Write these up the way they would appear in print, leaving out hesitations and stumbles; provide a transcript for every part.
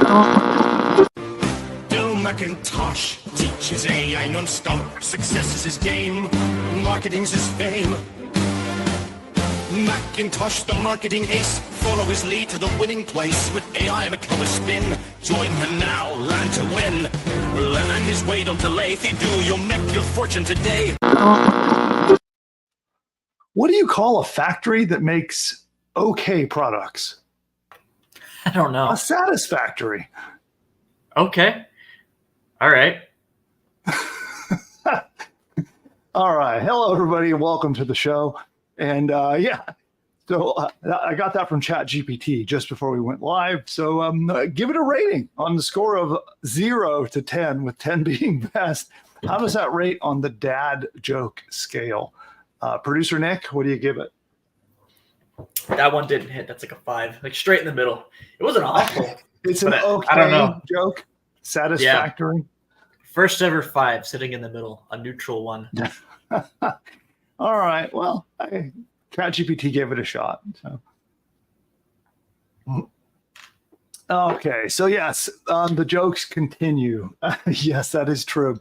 Bill McIntosh teaches AI non-stop. Success is his game, marketing's his fame. McIntosh, the marketing ace, follow his lead to the winning place. With AI become a spin, join him now, learn to win. Learn his way, don't delay. If you do, you'll make your fortune today. What do you call a factory that makes okay products? I don't know. A satisfactory. Okay. All right. All right. Hello, everybody, and welcome to the show. And so I got that from ChatGPT just before we went live. So give it a rating on the score of 0 to 10, with 10 being best. How does that rate on the dad joke scale? Producer Nick, what do you give it? That one didn't hit. That's like a 5, like straight in the middle. It wasn't awful. It's an okay I don't know. joke. Satisfactory. Yeah. First ever 5 sitting in the middle, a neutral one. All right. Well, ChatGPT gave it a shot. So. Okay. So yes, the jokes continue. Yes, that is true.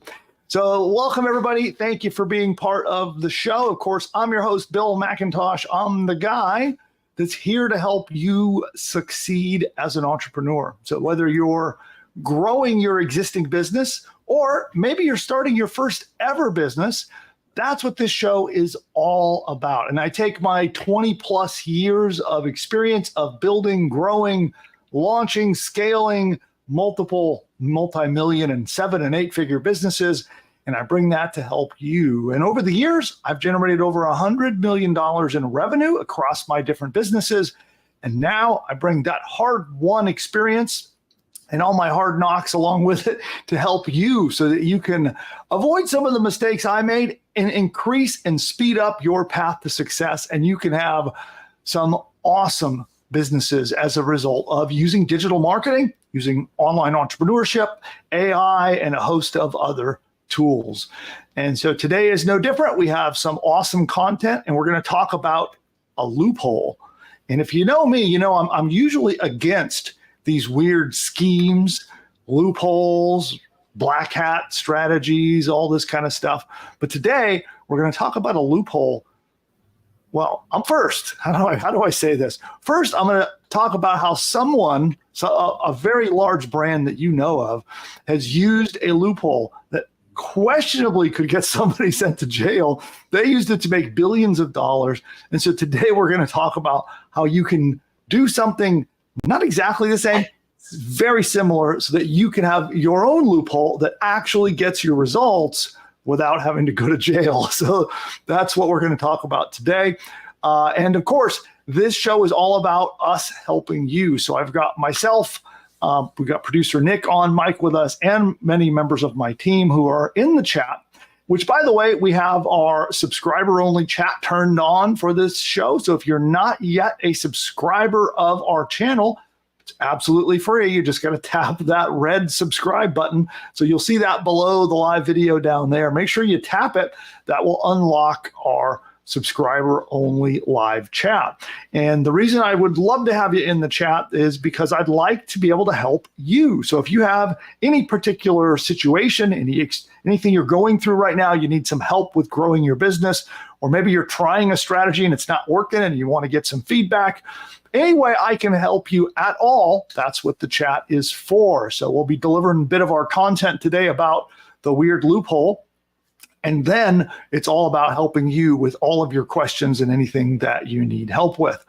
So welcome, everybody. Thank you for being part of the show. Of course, I'm your host, Bill McIntosh. I'm the guy that's here to help you succeed as an entrepreneur. So whether you're growing your existing business or maybe you're starting your first ever business, that's what this show is all about. And I take my 20 plus years of experience of building, growing, launching, scaling multiple multi-million and 7- and 8-figure businesses, and I bring that to help you. And over the years, I've generated over $100 million in revenue across my different businesses. And now I bring that hard-won experience and all my hard knocks along with it to help you so that you can avoid some of the mistakes I made and increase and speed up your path to success. And you can have some awesome businesses as a result of using digital marketing, using online entrepreneurship, AI, and a host of other tools. And so today is no different. We have some awesome content, and we're going to talk about a loophole. And if you know me, you know I'm usually against these weird schemes, loopholes, black hat strategies, all this kind of stuff. But today we're going to talk about a loophole. Well, how do I say this? First, I'm going to talk about how a very large brand that you know of, has used a loophole that questionably could get somebody sent to jail. They used it to make billions of dollars. And so today we're going to talk about how you can do something not exactly the same, very similar, so that you can have your own loophole that actually gets your results without having to go to jail. So that's what we're going to talk about today. And of course, this show is all about us helping you. So I've got myself, we've got producer Nick on mic with us, and many members of my team who are in the chat, which, by the way, we have our subscriber-only chat turned on for this show. So if you're not yet a subscriber of our channel, it's absolutely free. You just got to tap that red subscribe button. So you'll see that below the live video down there. Make sure you tap it. That will unlock our subscriber-only live chat. And the reason I would love to have you in the chat is because I'd like to be able to help you. So if you have any particular situation, anything you're going through right now, you need some help with growing your business, or maybe you're trying a strategy and it's not working and you want to get some feedback, any way I can help you at all, that's what the chat is for. So we'll be delivering a bit of our content today about the weird loophole. And then it's all about helping you with all of your questions and anything that you need help with.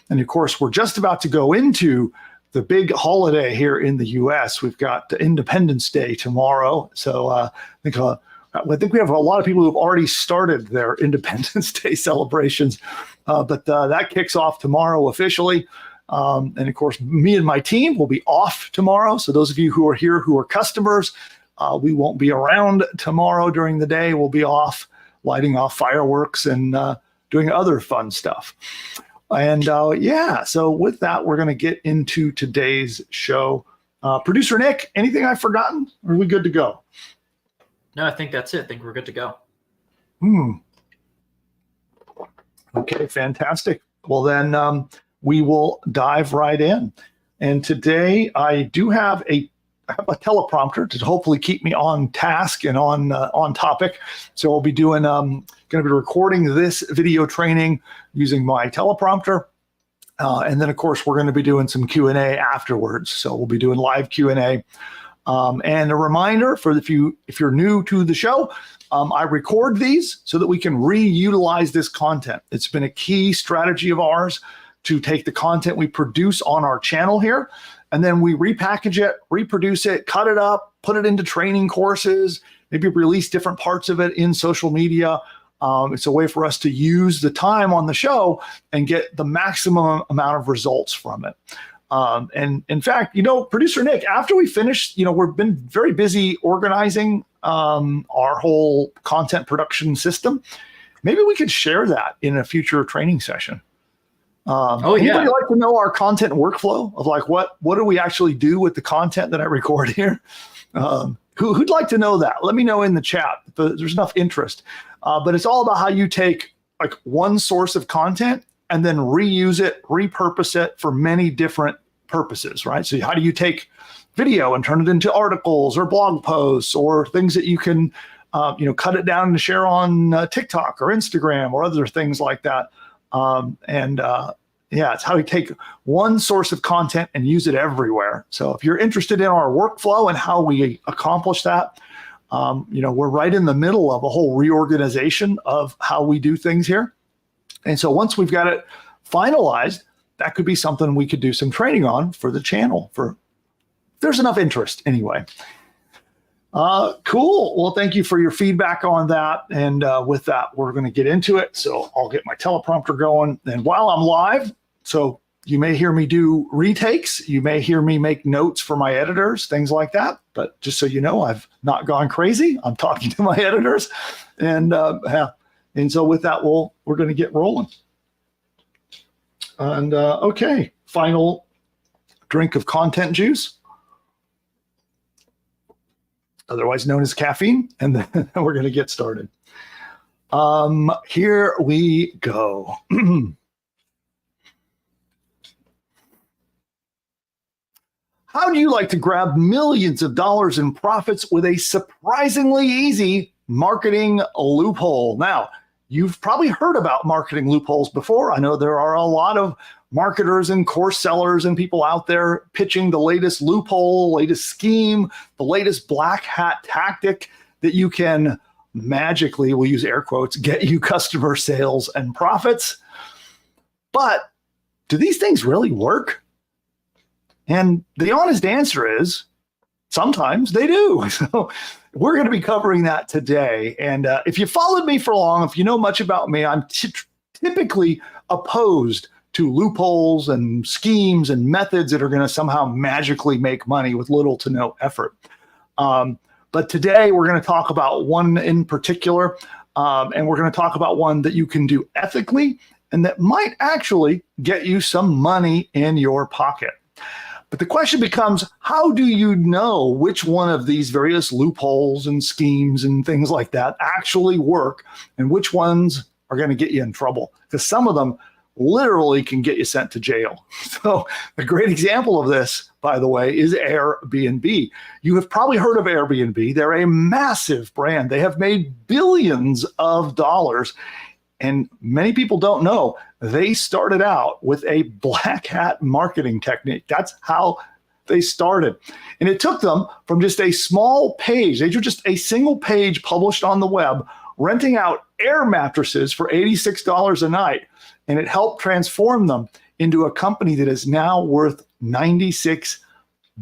And of course, we're just about to go into the big holiday here in the US. We've got Independence Day tomorrow. So I think we have a lot of people who have already started their Independence Day celebrations. But that kicks off tomorrow officially. And of course, me and my team will be off tomorrow. So those of you who are here who are customers, we won't be around tomorrow during the day. We'll be off lighting off fireworks and doing other fun stuff. And so with that, we're going to get into today's show. Producer Nick, anything I've forgotten? Or are we good to go? No, I think that's it. I think we're good to go. Okay, fantastic. Well, then we will dive right in. And today I do have a teleprompter to hopefully keep me on task and on topic. So I'll be doing going to be recording this video training using my teleprompter. And then, of course, we're going to be doing some Q&A afterwards. So we'll be doing live Q&A. And a reminder for if you're new to the show, I record these so that we can reutilize this content. It's been a key strategy of ours to take the content we produce on our channel here, and then we repackage it, reproduce it, cut it up, put it into training courses, maybe release different parts of it in social media. It's a way for us to use the time on the show and get the maximum amount of results from it. And in fact, producer Nick, after we finish, we've been very busy organizing our whole content production system. Maybe we could share that in a future training session. Anybody like to know our content workflow of like what do we actually do with the content that I record here? Who'd like to know that? Let me know in the chat. There's enough interest. But it's all about how you take like one source of content and then reuse it, repurpose it for many different purposes, right? So how do you take video and turn it into articles or blog posts or things that you can, cut it down and share on TikTok or Instagram or other things like that. It's how we take one source of content and use it everywhere. So if you're interested in our workflow and how we accomplish that, we're right in the middle of a whole reorganization of how we do things here. And so once we've got it finalized, that could be something we could do some training on for the channel there's enough interest anyway. Cool. Well, thank you for your feedback on that. And with that, we're going to get into it. So I'll get my teleprompter going. And while I'm live, so you may hear me do retakes. You may hear me make notes for my editors, things like that. But just so you know, I've not gone crazy. I'm talking to my editors. And so with that, we're going to get rolling. And okay, final drink of content juice, otherwise known as caffeine, and then we're going to get started. Here we go. How do you like to grab millions of dollars in profits with a surprisingly easy marketing loophole? Now, you've probably heard about marketing loopholes before. I know there are a lot of marketers and course sellers and people out there pitching the latest loophole, latest scheme, the latest black hat tactic that you can magically, we'll use air quotes, get you customer sales and profits. But do these things really work? And the honest answer is sometimes they do. So we're going to be covering that today. And if you followed me for long, if you know much about me, I'm typically opposed to loopholes and schemes and methods that are going to somehow magically make money with little to no effort. But today we're going to talk about one in particular, and we're going to talk about one that you can do ethically and that might actually get you some money in your pocket. But the question becomes, how do you know which one of these various loopholes and schemes and things like that actually work and which ones are going to get you in trouble? Because some of them literally can get you sent to jail. So a great example of this, by the way, is Airbnb. You have probably heard of Airbnb. They're a massive brand. They have made billions of dollars. And many people don't know they started out with a black hat marketing technique. That's how they started. And it took them from just a small page. They were just a single page published on the web, renting out air mattresses for $86 a night. And it helped transform them into a company that is now worth $96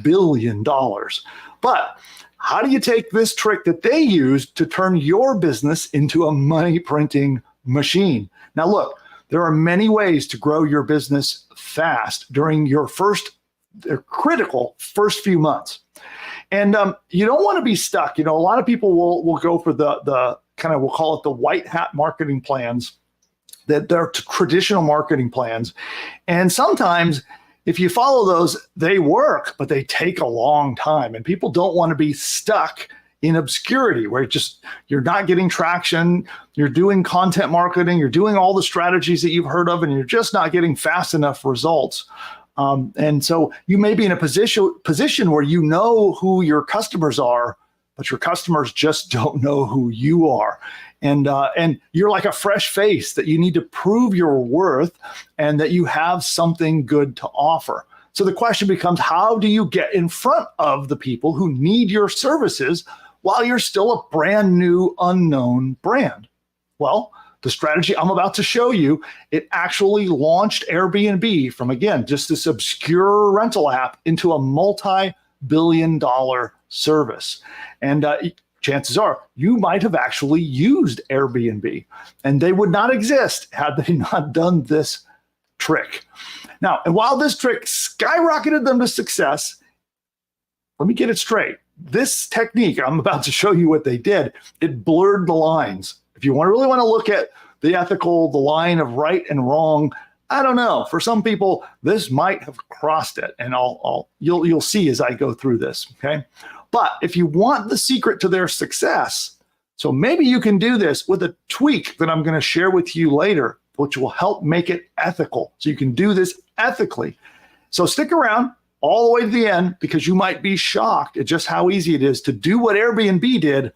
billion. But how do you take this trick that they used to turn your business into a money printing machine? Now, look, there are many ways to grow your business fast during your critical first few months. And you don't want to be stuck. A lot of people will go for the kind of, we'll call it the white hat marketing plans, that they're traditional marketing plans. And sometimes if you follow those, they work, but they take a long time. And people don't want to be stuck in obscurity, where you're not getting traction, you're doing content marketing, you're doing all the strategies that you've heard of, and you're just not getting fast enough results. And so you may be in a position where you know who your customers are, but your customers just don't know who you are. And you're like a fresh face that you need to prove your worth and that you have something good to offer. So the question becomes, how do you get in front of the people who need your services while you're still a brand new unknown brand? Well, the strategy I'm about to show you, it actually launched Airbnb from, again, just this obscure rental app into a multi-billion-dollar service. And chances are you might have actually used Airbnb, and they would not exist had they not done this trick. Now, and while this trick skyrocketed them to success, let me get it straight. This technique, I'm about to show you what they did, it blurred the lines. If you really want to look at the ethical, the line of right and wrong, I don't know. For some people, this might have crossed it, and you'll see as I go through this. Okay, but if you want the secret to their success, so maybe you can do this with a tweak that I'm going to share with you later, which will help make it ethical. So you can do this ethically. So stick around all the way to the end, because you might be shocked at just how easy it is to do what Airbnb did,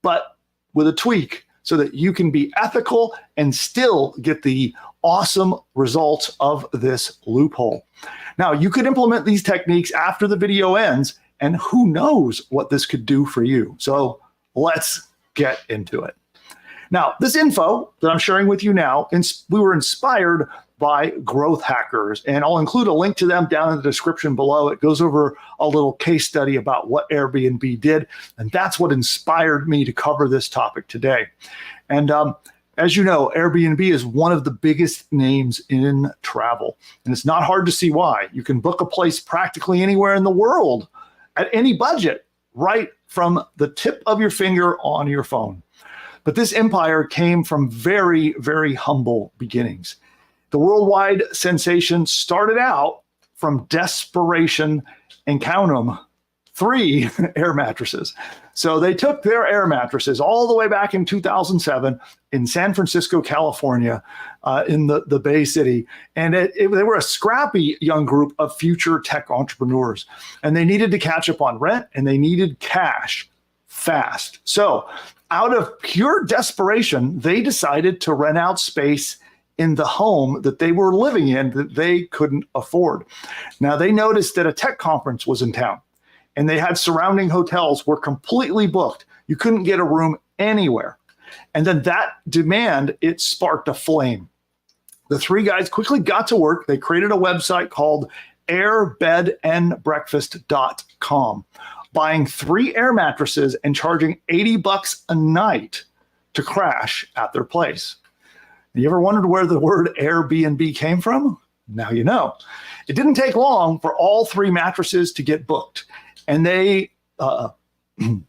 but with a tweak, so that you can be ethical and still get the awesome results of this loophole. Now, you could implement these techniques after the video ends, and who knows what this could do for you. So let's get into it. Now, this info that I'm sharing with you now, we were inspired by growth hackers, and I'll include a link to them down in the description below. It goes over a little case study about what Airbnb did, and that's what inspired me to cover this topic today. And as you know, Airbnb is one of the biggest names in travel, and it's not hard to see why. You can book a place practically anywhere in the world at any budget, right from the tip of your finger on your phone. But this empire came from very, very humble beginnings. The worldwide sensation started out from desperation, and count them, 3 air mattresses. So they took their air mattresses all the way back in 2007 in San Francisco, California, in the Bay City. And they were a scrappy young group of future tech entrepreneurs. And they needed to catch up on rent, and they needed cash fast. So out of pure desperation, they decided to rent out space in the home that they were living in that they couldn't afford. Now, they noticed that a tech conference was in town, and they had surrounding hotels were completely booked. You couldn't get a room anywhere. And then that demand, it sparked a flame. The 3 guys quickly got to work. They created a website called airbedandbreakfast.com, buying 3 air mattresses and charging $80 a night to crash at their place. You ever wondered where the word Airbnb came from? Now you know. It didn't take long for all 3 mattresses to get booked. And they, so I'm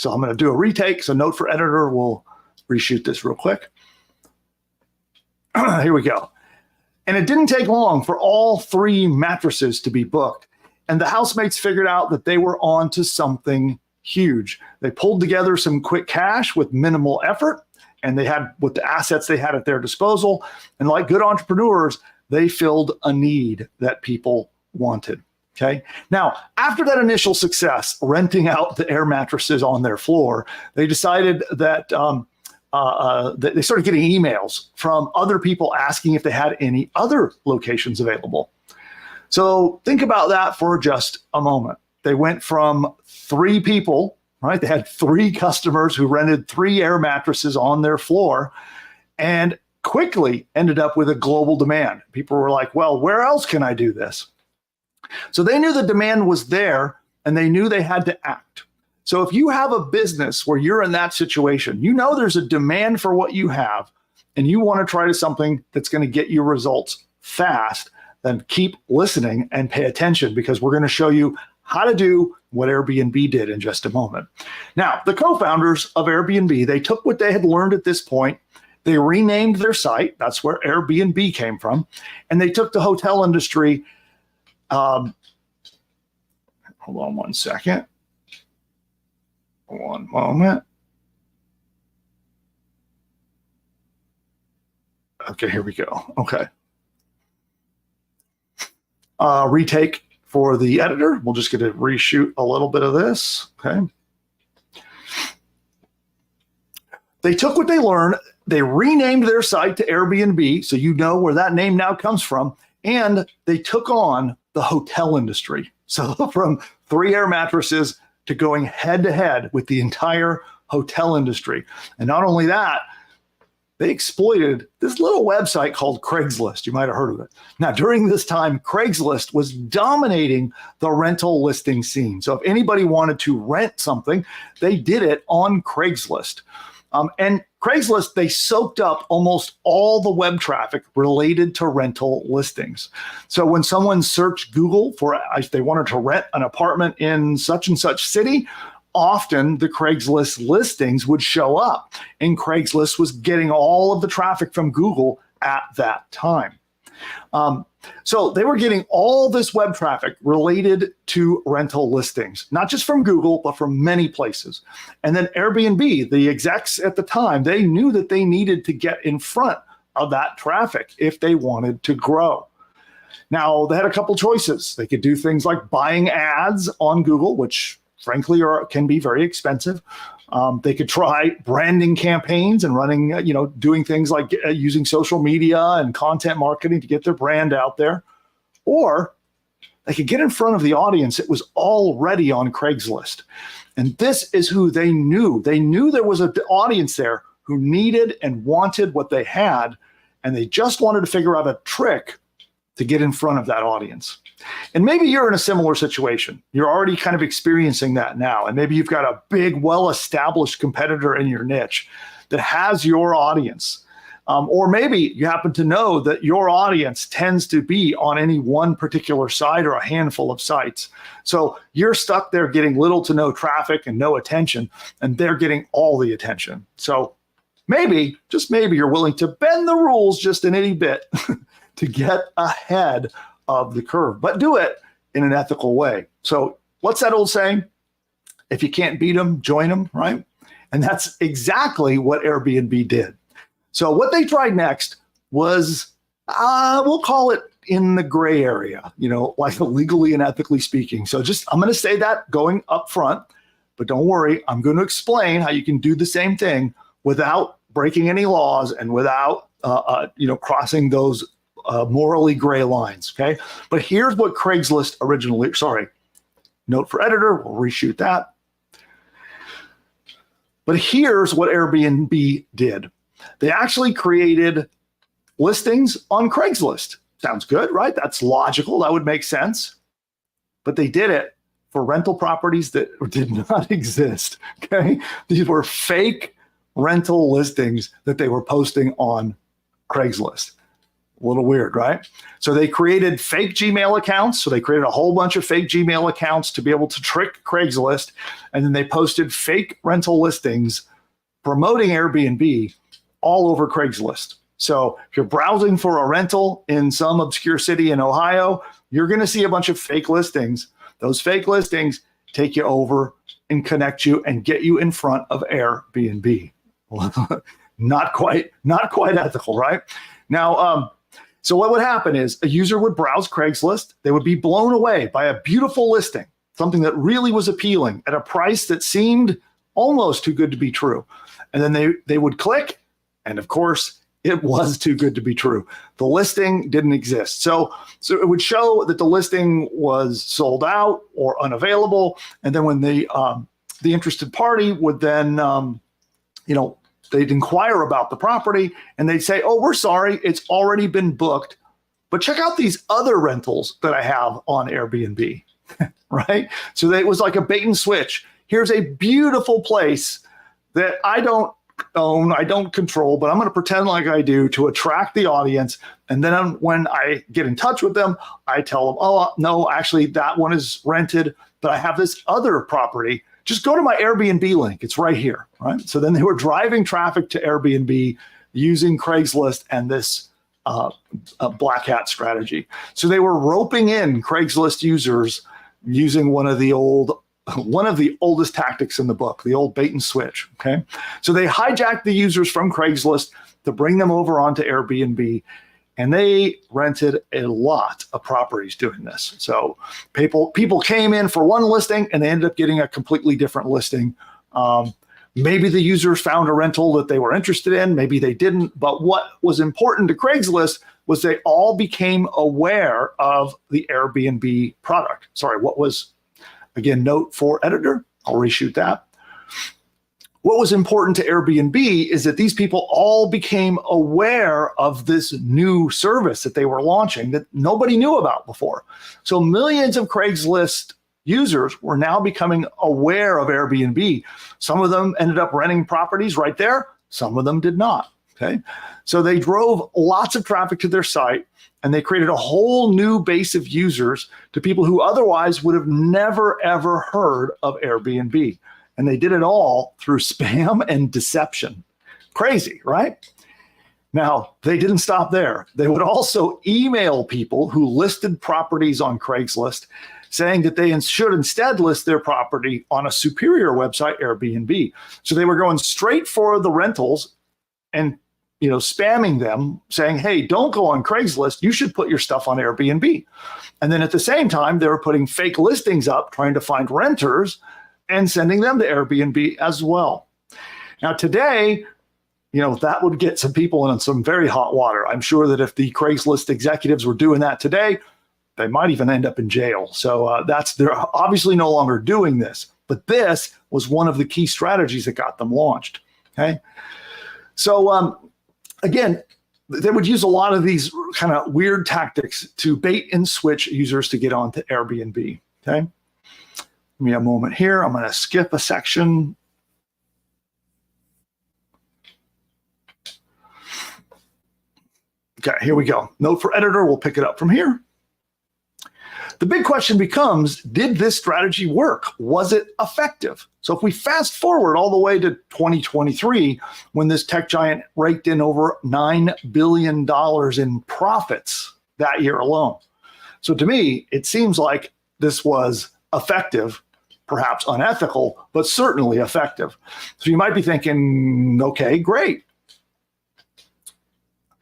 going to do a retake. So note for editor, we'll reshoot this real quick. Here we go. And it didn't take long for all 3 mattresses to be booked. And the housemates figured out that they were on to something huge. They pulled together some quick cash with minimal effort, and they had with the assets they had at their disposal. And like good entrepreneurs, they filled a need that people wanted. Okay. Now, after that initial success, renting out the air mattresses on their floor, they decided that they started getting emails from other people asking if they had any other locations available. So think about that for just a moment. They went from 3 people, right? They had 3 customers who rented 3 air mattresses on their floor, and quickly ended up with a global demand. People were like, well, where else can I do this? So they knew the demand was there, and they knew they had to act. So if you have a business where you're in that situation, you know there's a demand for what you have, and you want to try to something that's going to get you results fast, then keep listening and pay attention, because we're going to show you how to do what Airbnb did in just a moment. Now, the co-founders of Airbnb, they took what they had learned at this point, they renamed their site, that's where Airbnb came from, and they took the hotel industry. Hold on one second. One moment. Okay, here we go. Okay. retake for the editor. We'll just get to reshoot a little bit of this. Okay. They took what they learned. They renamed their site to Airbnb, so you know where that name now comes from. And they took on the hotel industry. So from 3 air mattresses to going head to head with the entire hotel industry. And not only that, they exploited this little website called Craigslist. You might have heard of it. Now, during this time, Craigslist was dominating the rental listing scene. So if anybody wanted to rent something, they did it on Craigslist. And Craigslist, they soaked up almost all the web traffic related to rental listings. So when someone searched Google for if they wanted to rent an apartment in such and such city, often the Craigslist listings would show up. And Craigslist was getting all of the traffic from Google at that time. So they were getting all this web traffic related to rental listings, not just from Google, but from many places. And then Airbnb, the execs at the time, they knew that they needed to get in front of that traffic if they wanted to grow. Now, they had a couple choices. They could do things like buying ads on Google, which frankly can be very expensive. They could try branding campaigns and running, doing things like using social media and content marketing to get their brand out there. Or they could get in front of the audience that was already on Craigslist. And this is who they knew. They knew there was an audience there who needed and wanted what they had, and they just wanted to figure out a trick to get in front of that audience. And maybe you're in a similar situation. You're already kind of experiencing that now. And maybe you've got a big, well-established competitor in your niche that has your audience. Or maybe you happen to know that your audience tends to be on any one particular site or a handful of sites. So you're stuck there getting little to no traffic and no attention, and they're getting all the attention. So maybe, just maybe, you're willing to bend the rules just an itty bit to get ahead of the curve, but do it in an ethical way. So what's that old saying? If you can't beat them, join them, right? And that's exactly what Airbnb did. So what they tried next was, we'll call it in the gray area, like legally and ethically speaking. So I'm going to say that going up front, but don't worry, I'm going to explain how you can do the same thing without breaking any laws and without, crossing those morally gray lines, okay? But here's what Craigslist originally, note for editor, we'll reshoot that. But here's what Airbnb did. They actually created listings on Craigslist. Sounds good, right? That's logical. That would make sense. But they did it for rental properties that did not exist, okay? These were fake rental listings that they were posting on Craigslist. A little weird, right? So they created fake Gmail accounts. So they created a whole bunch of fake Gmail accounts to be able to trick Craigslist. And then they posted fake rental listings promoting Airbnb all over Craigslist. So if you're browsing for a rental in some obscure city in Ohio, you're going to see a bunch of fake listings. Those fake listings take you over and connect you and get you in front of Airbnb. Not quite ethical, right? Now, so what would happen is a user would browse Craigslist. They would be blown away by a beautiful listing, something that really was appealing at a price that seemed almost too good to be true. And then they would click, and of course, it was too good to be true. The listing didn't exist. So it would show that the listing was sold out or unavailable. And then when the interested party would then, they'd inquire about the property and they'd say, oh, we're sorry, it's already been booked, but check out these other rentals that I have on Airbnb, right? So it was like a bait and switch. Here's a beautiful place that I don't own, I don't control, but I'm going to pretend like I do to attract the audience. And then when I get in touch with them, I tell them, oh, no, actually that one is rented, but I have this other property. Just go to my Airbnb link. It's right here, right? So then they were driving traffic to Airbnb using Craigslist and this black hat strategy. So they were roping in Craigslist users using one of the oldest tactics in the book, the old bait and switch, okay? So they hijacked the users from Craigslist to bring them over onto Airbnb. And they rented a lot of properties doing this. So people came in for one listing and they ended up getting a completely different listing. Maybe the users found a rental that they were interested in, maybe they didn't. But what was important to Craigslist was they all became aware of the Airbnb product. Sorry, what was, again, note for editor, I'll reshoot that. What was important to Airbnb is that these people all became aware of this new service that they were launching that nobody knew about before. So millions of Craigslist users were now becoming aware of Airbnb. Some of them ended up renting properties right there. Some of them did not. Okay. So they drove lots of traffic to their site and they created a whole new base of users to people who otherwise would have never, ever heard of Airbnb. And they did it all through spam and deception. Crazy, right? Now, they didn't stop there. They would also email people who listed properties on Craigslist saying that they should instead list their property on a superior website, Airbnb. So they were going straight for the rentals and spamming them saying, hey, don't go on Craigslist. You should put your stuff on Airbnb. And then at the same time, they were putting fake listings up, trying to find renters and sending them to Airbnb as well. Now today, that would get some people in some very hot water. I'm sure that if the Craigslist executives were doing that today, they might even end up in jail. So they're obviously no longer doing this. But this was one of the key strategies that got them launched. Okay. So again, they would use a lot of these kind of weird tactics to bait and switch users to get onto Airbnb. Okay. Give me a moment here. I'm going to skip a section. Okay, here we go. Note for editor, we'll pick it up from here. The big question becomes, did this strategy work? Was it effective? So if we fast forward all the way to 2023, when this tech giant raked in over $9 billion in profits that year alone. So to me, it seems like this was effective, perhaps unethical, but certainly effective. So you might be thinking, okay, great.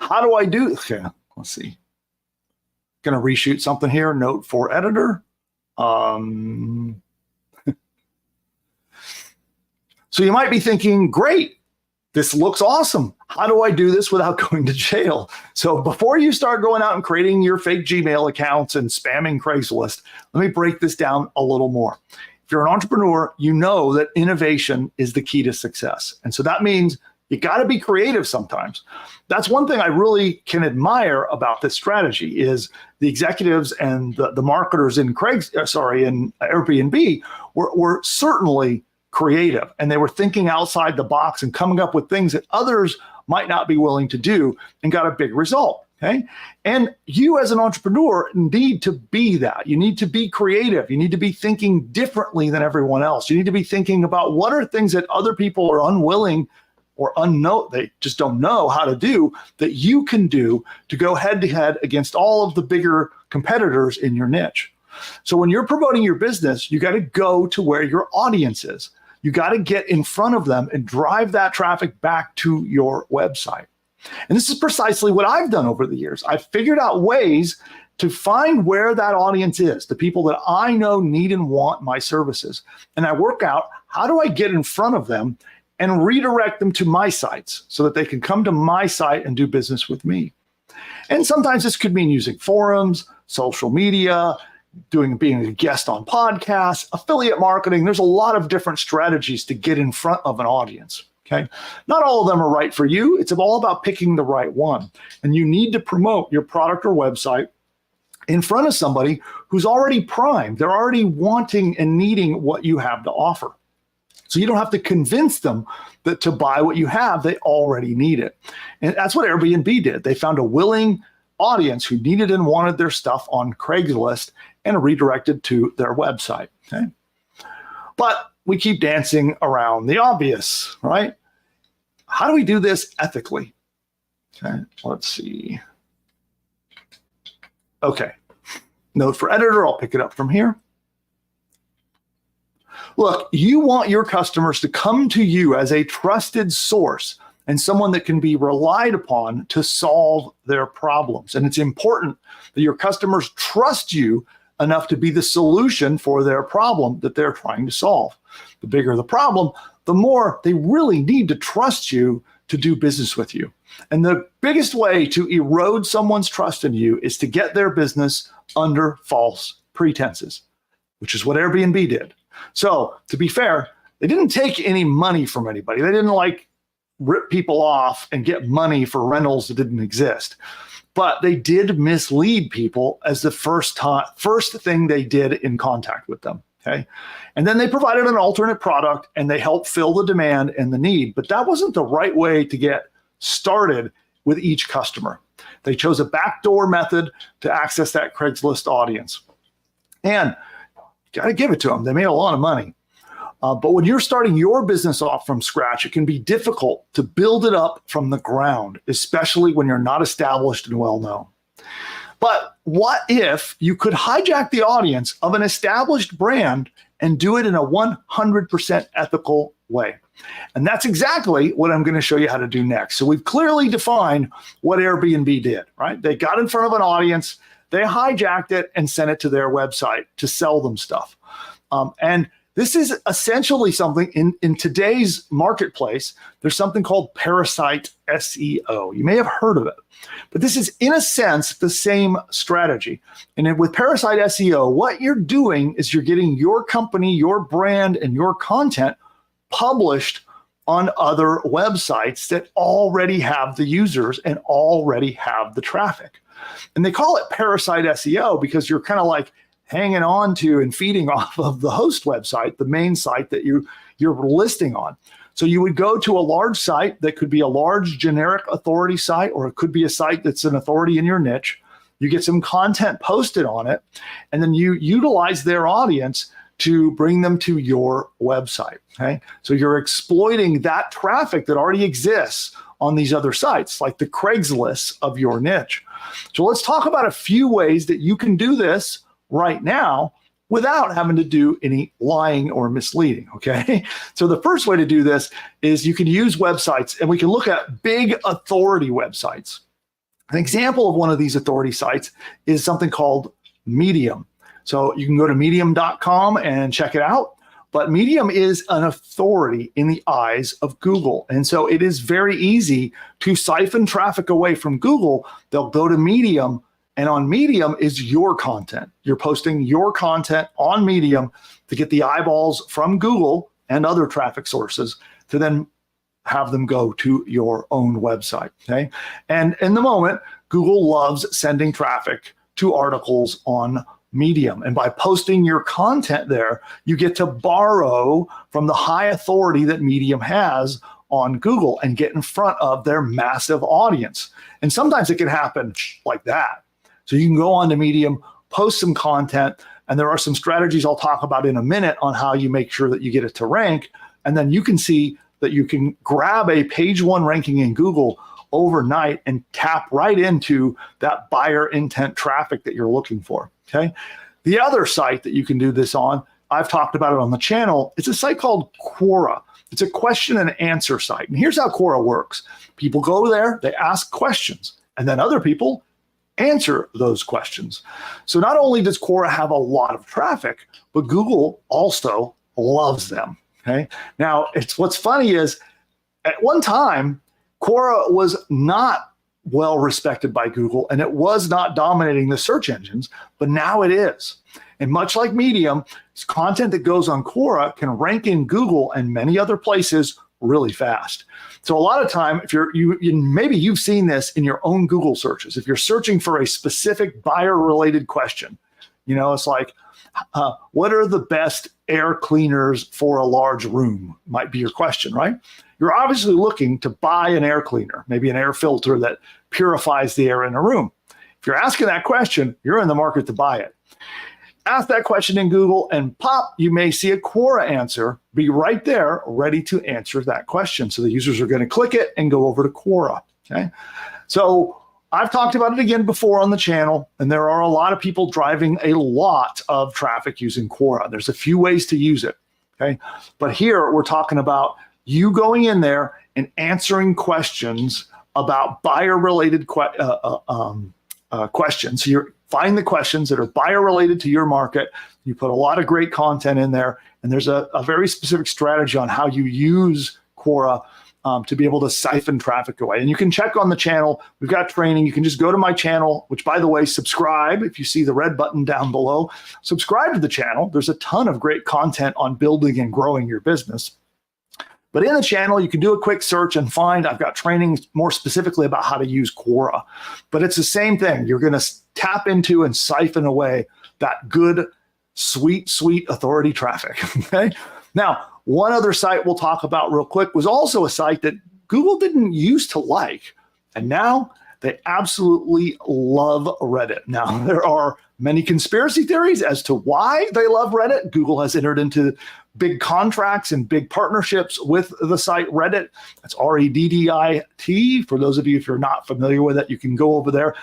How do I do? Okay, let's see. Going to reshoot something here. Note for editor. So you might be thinking, great, this looks awesome. How do I do this without going to jail? So before you start going out and creating your fake Gmail accounts and spamming Craigslist, let me break this down a little more. If you're an entrepreneur, you know that innovation is the key to success. And so that means you got to be creative sometimes. That's one thing I really can admire about this strategy is the executives and the marketers in Airbnb were certainly creative, and they were thinking outside the box and coming up with things that others might not be willing to do, and got a big result. Okay. And you as an entrepreneur need to be that. You need to be creative. You need to be thinking differently than everyone else. You need to be thinking about what are things that other people are unwilling or unknown, they just don't know how to do, that you can do to go head to head against all of the bigger competitors in your niche. So when you're promoting your business, you got to go to where your audience is. You got to get in front of them and drive that traffic back to your website. And this is precisely what I've done over the years. I've figured out ways to find where that audience is, the people that I know need and want my services. And I work out, how do I get in front of them and redirect them to my sites so that they can come to my site and do business with me? And sometimes this could mean using forums, social media, being a guest on podcasts, affiliate marketing. There's a lot of different strategies to get in front of an audience. Okay. Not all of them are right for you. It's all about picking the right one. And you need to promote your product or website in front of somebody who's already primed. They're already wanting and needing what you have to offer. So you don't have to convince them that to buy what you have, they already need it. And that's what Airbnb did. They found a willing audience who needed and wanted their stuff on Craigslist and redirected to their website. Okay. But we keep dancing around the obvious, right? How do we do this ethically? Okay, let's see. Okay, note for editor, I'll pick it up from here. Look, you want your customers to come to you as a trusted source, and someone that can be relied upon to solve their problems. And it's important that your customers trust you enough to be the solution for their problem that they're trying to solve. The bigger the problem, the more they really need to trust you to do business with you. And the biggest way to erode someone's trust in you is to get their business under false pretenses, which is what Airbnb did. So to be fair, they didn't take any money from anybody. They didn't like rip people off and get money for rentals that didn't exist. But they did mislead people as the first thing they did in contact with them. Okay. And then they provided an alternate product and they helped fill the demand and the need. But that wasn't the right way to get started with each customer. They chose a backdoor method to access that Craigslist audience. And you got to give it to them. They made a lot of money. But when you're starting your business off from scratch, it can be difficult to build it up from the ground, especially when you're not established and well known. But what if you could hijack the audience of an established brand and do it in a 100% ethical way? And that's exactly what I'm going to show you how to do next. So we've clearly defined what Airbnb did, right? They got in front of an audience, they hijacked it and sent it to their website to sell them stuff. And this is essentially something in today's marketplace. There's something called parasite SEO. You may have heard of it, but this is in a sense the same strategy. And with parasite SEO, what you're doing is you're getting your company, your brand, and your content published on other websites that already have the users and already have the traffic. And they call it parasite SEO because you're kind of like hanging on to and feeding off of the host website, the main site that you're listing on. So you would go to a large site that could be a large generic authority site, or it could be a site that's an authority in your niche. You get some content posted on it, and then you utilize their audience to bring them to your website. Okay, so you're exploiting that traffic that already exists on these other sites, like the Craigslist of your niche. So let's talk about a few ways that you can do this right now without having to do any lying or misleading, okay? So the first way to do this is you can use websites, and we can look at big authority websites. An example of one of these authority sites is something called Medium. So you can go to medium.com and check it out. But Medium is an authority in the eyes of Google. And so it is very easy to siphon traffic away from Google. They'll go to Medium, and on Medium is your content. You're posting your content on Medium to get the eyeballs from Google and other traffic sources to then have them go to your own website, okay? And in the moment, Google loves sending traffic to articles on Medium. And by posting your content there, you get to borrow from the high authority that Medium has on Google and get in front of their massive audience. And sometimes it can happen like that. So you can go on to Medium, post some content, and there are some strategies I'll talk about in a minute on how you make sure that you get it to rank. And then you can see that you can grab a page one ranking in Google overnight and tap right into that buyer intent traffic that you're looking for, okay? The other site that you can do this on, I've talked about it on the channel, it's a site called Quora. It's a question and answer site. And here's how Quora works. People go there, they ask questions, and then other people answer those questions. So not only does Quora have a lot of traffic, but Google also loves them, okay? Now, what's funny is at one time, Quora was not well respected by Google, and it was not dominating the search engines, but now it is. And much like Medium, content that goes on Quora can rank in Google and many other places really fast. So a lot of time, if maybe you've seen this in your own Google searches. If you're searching for a specific buyer-related question, it's like, what are the best air cleaners for a large room? Might be your question, right? You're obviously looking to buy an air cleaner, maybe an air filter that purifies the air in a room. If you're asking that question, you're in the market to buy it. Ask that question in Google and pop, you may see a Quora answer be right there ready to answer that question. So the users are going to click it and go over to Quora, okay? So I've talked about it again before on the channel, and there are a lot of people driving a lot of traffic using Quora. There's a few ways to use it, okay? But here we're talking about you going in there and answering questions about buyer-related questions. So you find the questions that are buyer-related to your market. You put a lot of great content in there, and there's a very specific strategy on how you use Quora to be able to siphon traffic away. And you can check on the channel. We've got training. You can just go to my channel, which, by the way, subscribe. If you see the red button down below, subscribe to the channel. There's a ton of great content on building and growing your business. But in the channel, you can do a quick search and find I've got training more specifically about how to use Quora. But it's the same thing. You're going to tap into and siphon away that good, sweet authority traffic. Okay. Now, one other site we'll talk about real quick was also a site that Google didn't used to like. And now they absolutely love Reddit. Now, there are many conspiracy theories as to why they love Reddit. Google has entered into big contracts and big partnerships with the site Reddit. That's Reddit. For those of you, if you're not familiar with it, you can go over there.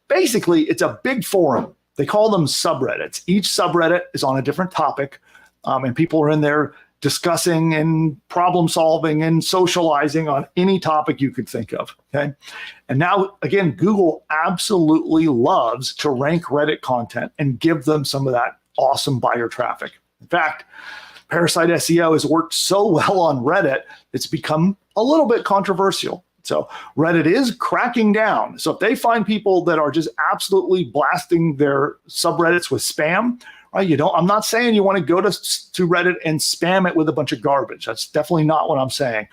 Basically, it's a big forum. They call them subreddits. Each subreddit is on a different topic, and people are in there discussing and problem solving and socializing on any topic you could think of. Okay. And now, again, Google absolutely loves to rank Reddit content and give them some of that awesome buyer traffic. In fact, Parasite SEO has worked so well on Reddit, it's become a little bit controversial. So Reddit is cracking down. So if they find people that are just absolutely blasting their subreddits with spam, right? I'm not saying you want to go to Reddit and spam it with a bunch of garbage. That's definitely not what I'm saying.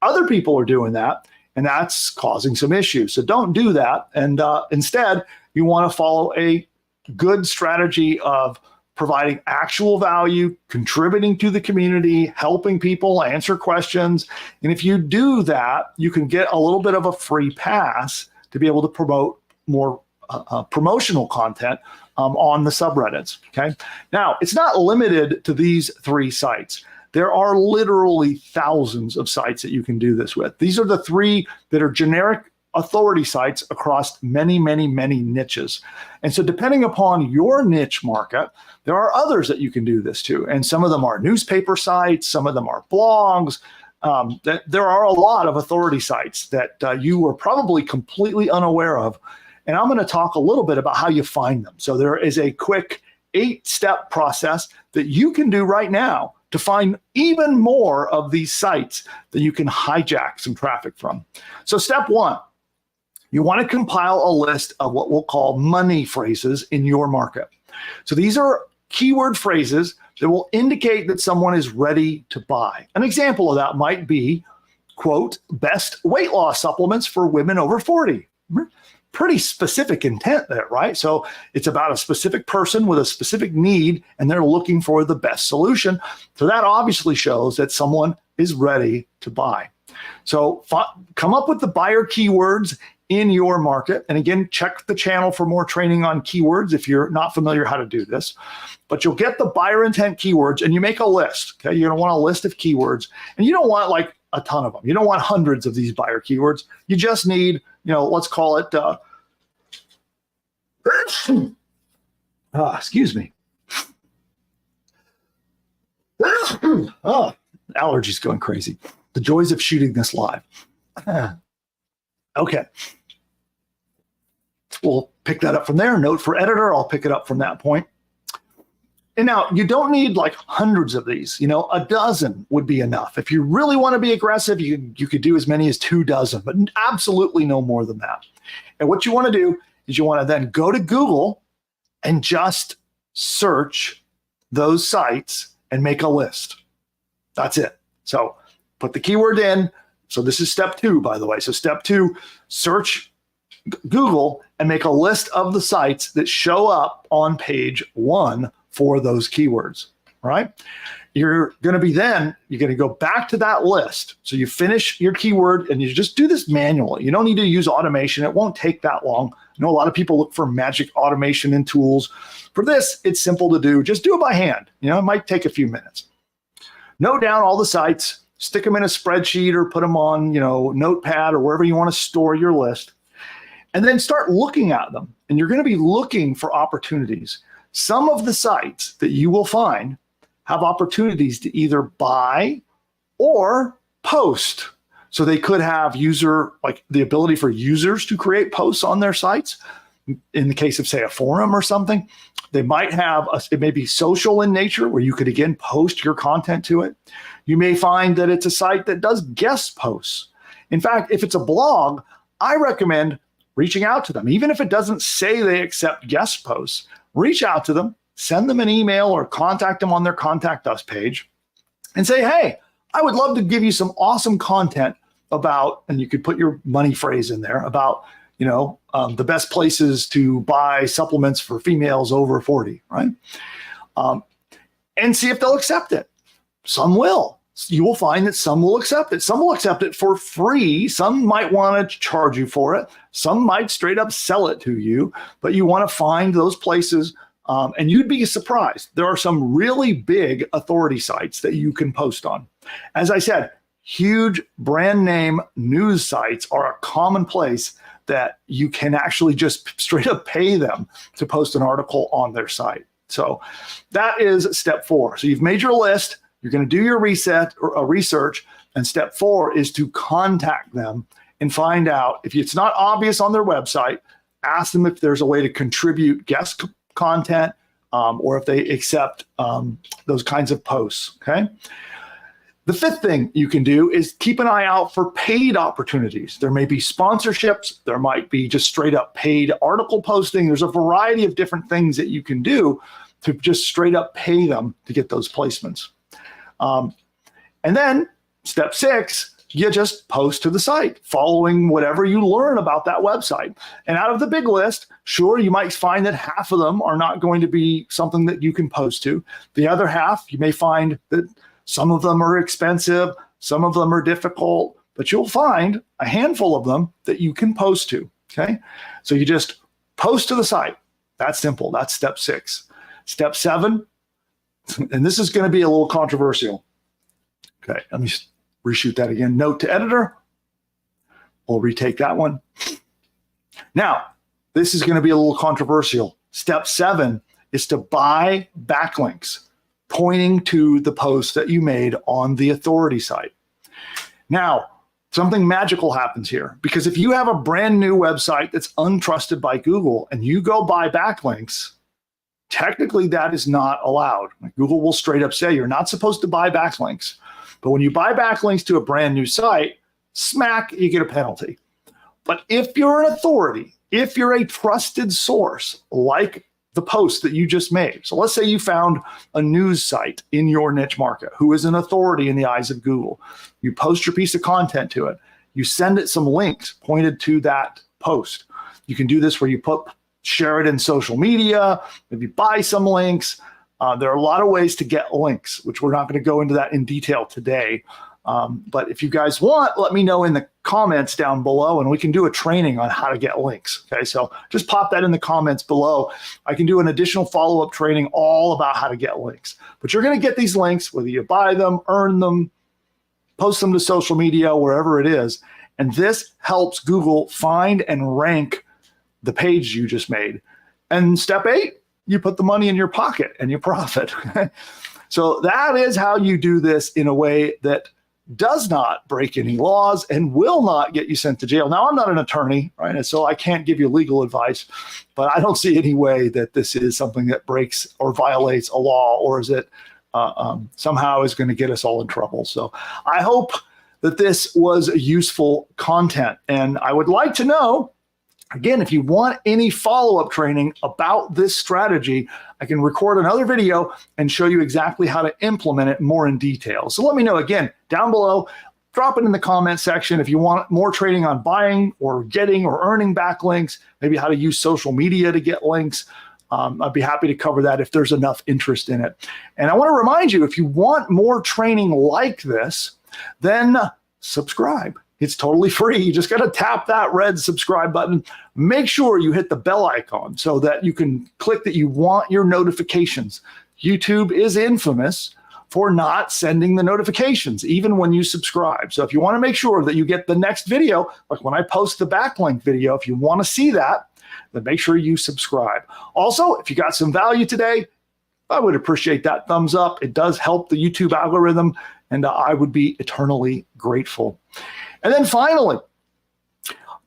Other people are doing that, and that's causing some issues. So don't do that. And instead, you want to follow a good strategy of providing actual value, contributing to the community, helping people answer questions. And if you do that, you can get a little bit of a free pass to be able to promote more promotional content on the subreddits. Okay. Now, it's not limited to these 3 sites. There are literally thousands of sites that you can do this with. These are the 3 that are generic authority sites across many niches. And so depending upon your niche market, there are others that you can do this to. And some of them are newspaper sites, some of them are blogs. There are a lot of authority sites that you are probably completely unaware of. And I'm going to talk a little bit about how you find them. So there is a quick 8-step process that you can do right now to find even more of these sites that you can hijack some traffic from. So step 1, you want to compile a list of what we'll call money phrases in your market. So these are keyword phrases that will indicate that someone is ready to buy. An example of that might be, quote, best weight loss supplements for women over 40. Pretty specific intent there, right? So it's about a specific person with a specific need, and they're looking for the best solution. So that obviously shows that someone is ready to buy. So come up with the buyer keywords in your market. And again, check the channel for more training on keywords if you're not familiar how to do this. But you'll get the buyer intent keywords and you make a list. Okay, you're gonna want a list of keywords, and you don't want like a ton of them. You don't want hundreds of these buyer keywords. You just need, let's call it, excuse me. Allergies going crazy. The joys of shooting this live. Okay. We'll pick that up from there. Note for editor, I'll pick it up from that point. And now you don't need like hundreds of these, a dozen would be enough. If you really want to be aggressive, you could do as many as 2 dozen, but absolutely no more than that. And what you want to do is you want to then go to Google and just search those sites and make a list. That's it. So put the keyword in. So this is step 2, by the way. So step 2, search Google and make a list of the sites that show up on page 1 for those keywords, right? You're going to go back to that list. So you finish your keyword and you just do this manually. You don't need to use automation. It won't take that long. I know a lot of people look for magic automation and tools. For this, it's simple to do. Just do it by hand. It might take a few minutes. Note down all the sites, stick them in a spreadsheet or put them on, Notepad or wherever you want to store your list. And then start looking at them. And you're going to be looking for opportunities. Some of the sites that you will find have opportunities to either buy or post. So they could have the ability for users to create posts on their sites. In the case of, say, a forum or something, they might have, it may be social in nature where you could, again, post your content to it. You may find that it's a site that does guest posts. In fact, if it's a blog, I recommend reaching out to them. Even if it doesn't say they accept guest posts, reach out to them, send them an email or contact them on their Contact Us page and say, hey, I would love to give you some awesome content about, and you could put your money phrase in there, about the best places to buy supplements for females over 40, right? And see if they'll accept it. Some will. You will find that some will accept it. Some will accept it for free. Some might want to charge you for it. Some might straight up sell it to you, but you want to find those places. And you'd be surprised. There are some really big authority sites that you can post on. As I said, huge brand name news sites are a common place that you can actually just straight up pay them to post an article on their site. So that is step 4. So you've made your list. You're going to do your research. And step 4 is to contact them and find out if it's not obvious on their website. Ask them if there's a way to contribute guest content or if they accept those kinds of posts. Okay. The 5th thing you can do is keep an eye out for paid opportunities. There may be sponsorships. There might be just straight up paid article posting. There's a variety of different things that you can do to just straight up pay them to get those placements. And then step 6, you just post to the site following whatever you learn about that website. And out of the big list, sure, you might find that half of them are not going to be something that you can post to. The other half, you may find that some of them are expensive, some of them are difficult, but you'll find a handful of them that you can post to, okay? So you just post to the site. That's simple. That's step 6. Step 7, and this is going to be a little controversial. Okay, let me reshoot that again. Note to editor. We'll retake that one. Now, this is going to be a little controversial. Step 7 is to buy backlinks pointing to the post that you made on the authority site. Now, something magical happens here, because if you have a brand new website that's untrusted by Google and you go buy backlinks, technically that is not allowed. Google will straight up say you're not supposed to buy backlinks. But when you buy backlinks to a brand new site, smack, you get a penalty. But if you're an authority, if you're a trusted source, like the post that you just made. So let's say you found a news site in your niche market who is an authority in the eyes of Google. You post your piece of content to it. You send it some links pointed to that post. You can do this where you share it in social media, maybe buy some links. There are a lot of ways to get links, which we're not going to go into that in detail today. But if you guys want, let me know in the comments down below and we can do a training on how to get links. Okay, so just pop that in the comments below. I can do an additional follow-up training all about how to get links. But you're going to get these links, whether you buy them, earn them, post them to social media, wherever it is. And this helps Google find and rank the page you just made. And step 8, you put the money in your pocket and you profit. So that is how you do this in a way that does not break any laws and will not get you sent to jail. Now, I'm not an attorney, right? And so I can't give you legal advice, but I don't see any way that this is something that breaks or violates a law, or is it somehow is going to get us all in trouble. So I hope that this was useful content. And I would like to know, again, if you want any follow-up training about this strategy, I can record another video and show you exactly how to implement it more in detail. So let me know, again, down below, drop it in the comment section if you want more training on buying or getting or earning backlinks, maybe how to use social media to get links. I'd be happy to cover that if there's enough interest in it. And I want to remind you, if you want more training like this, then subscribe. It's totally free. You just got to tap that red subscribe button. Make sure you hit the bell icon so that you can click that you want your notifications. YouTube is infamous for not sending the notifications, even when you subscribe. So if you want to make sure that you get the next video, like when I post the backlink video, if you want to see that, then make sure you subscribe. Also, if you got some value today, I would appreciate that thumbs up. It does help the YouTube algorithm, and I would be eternally grateful. And then finally,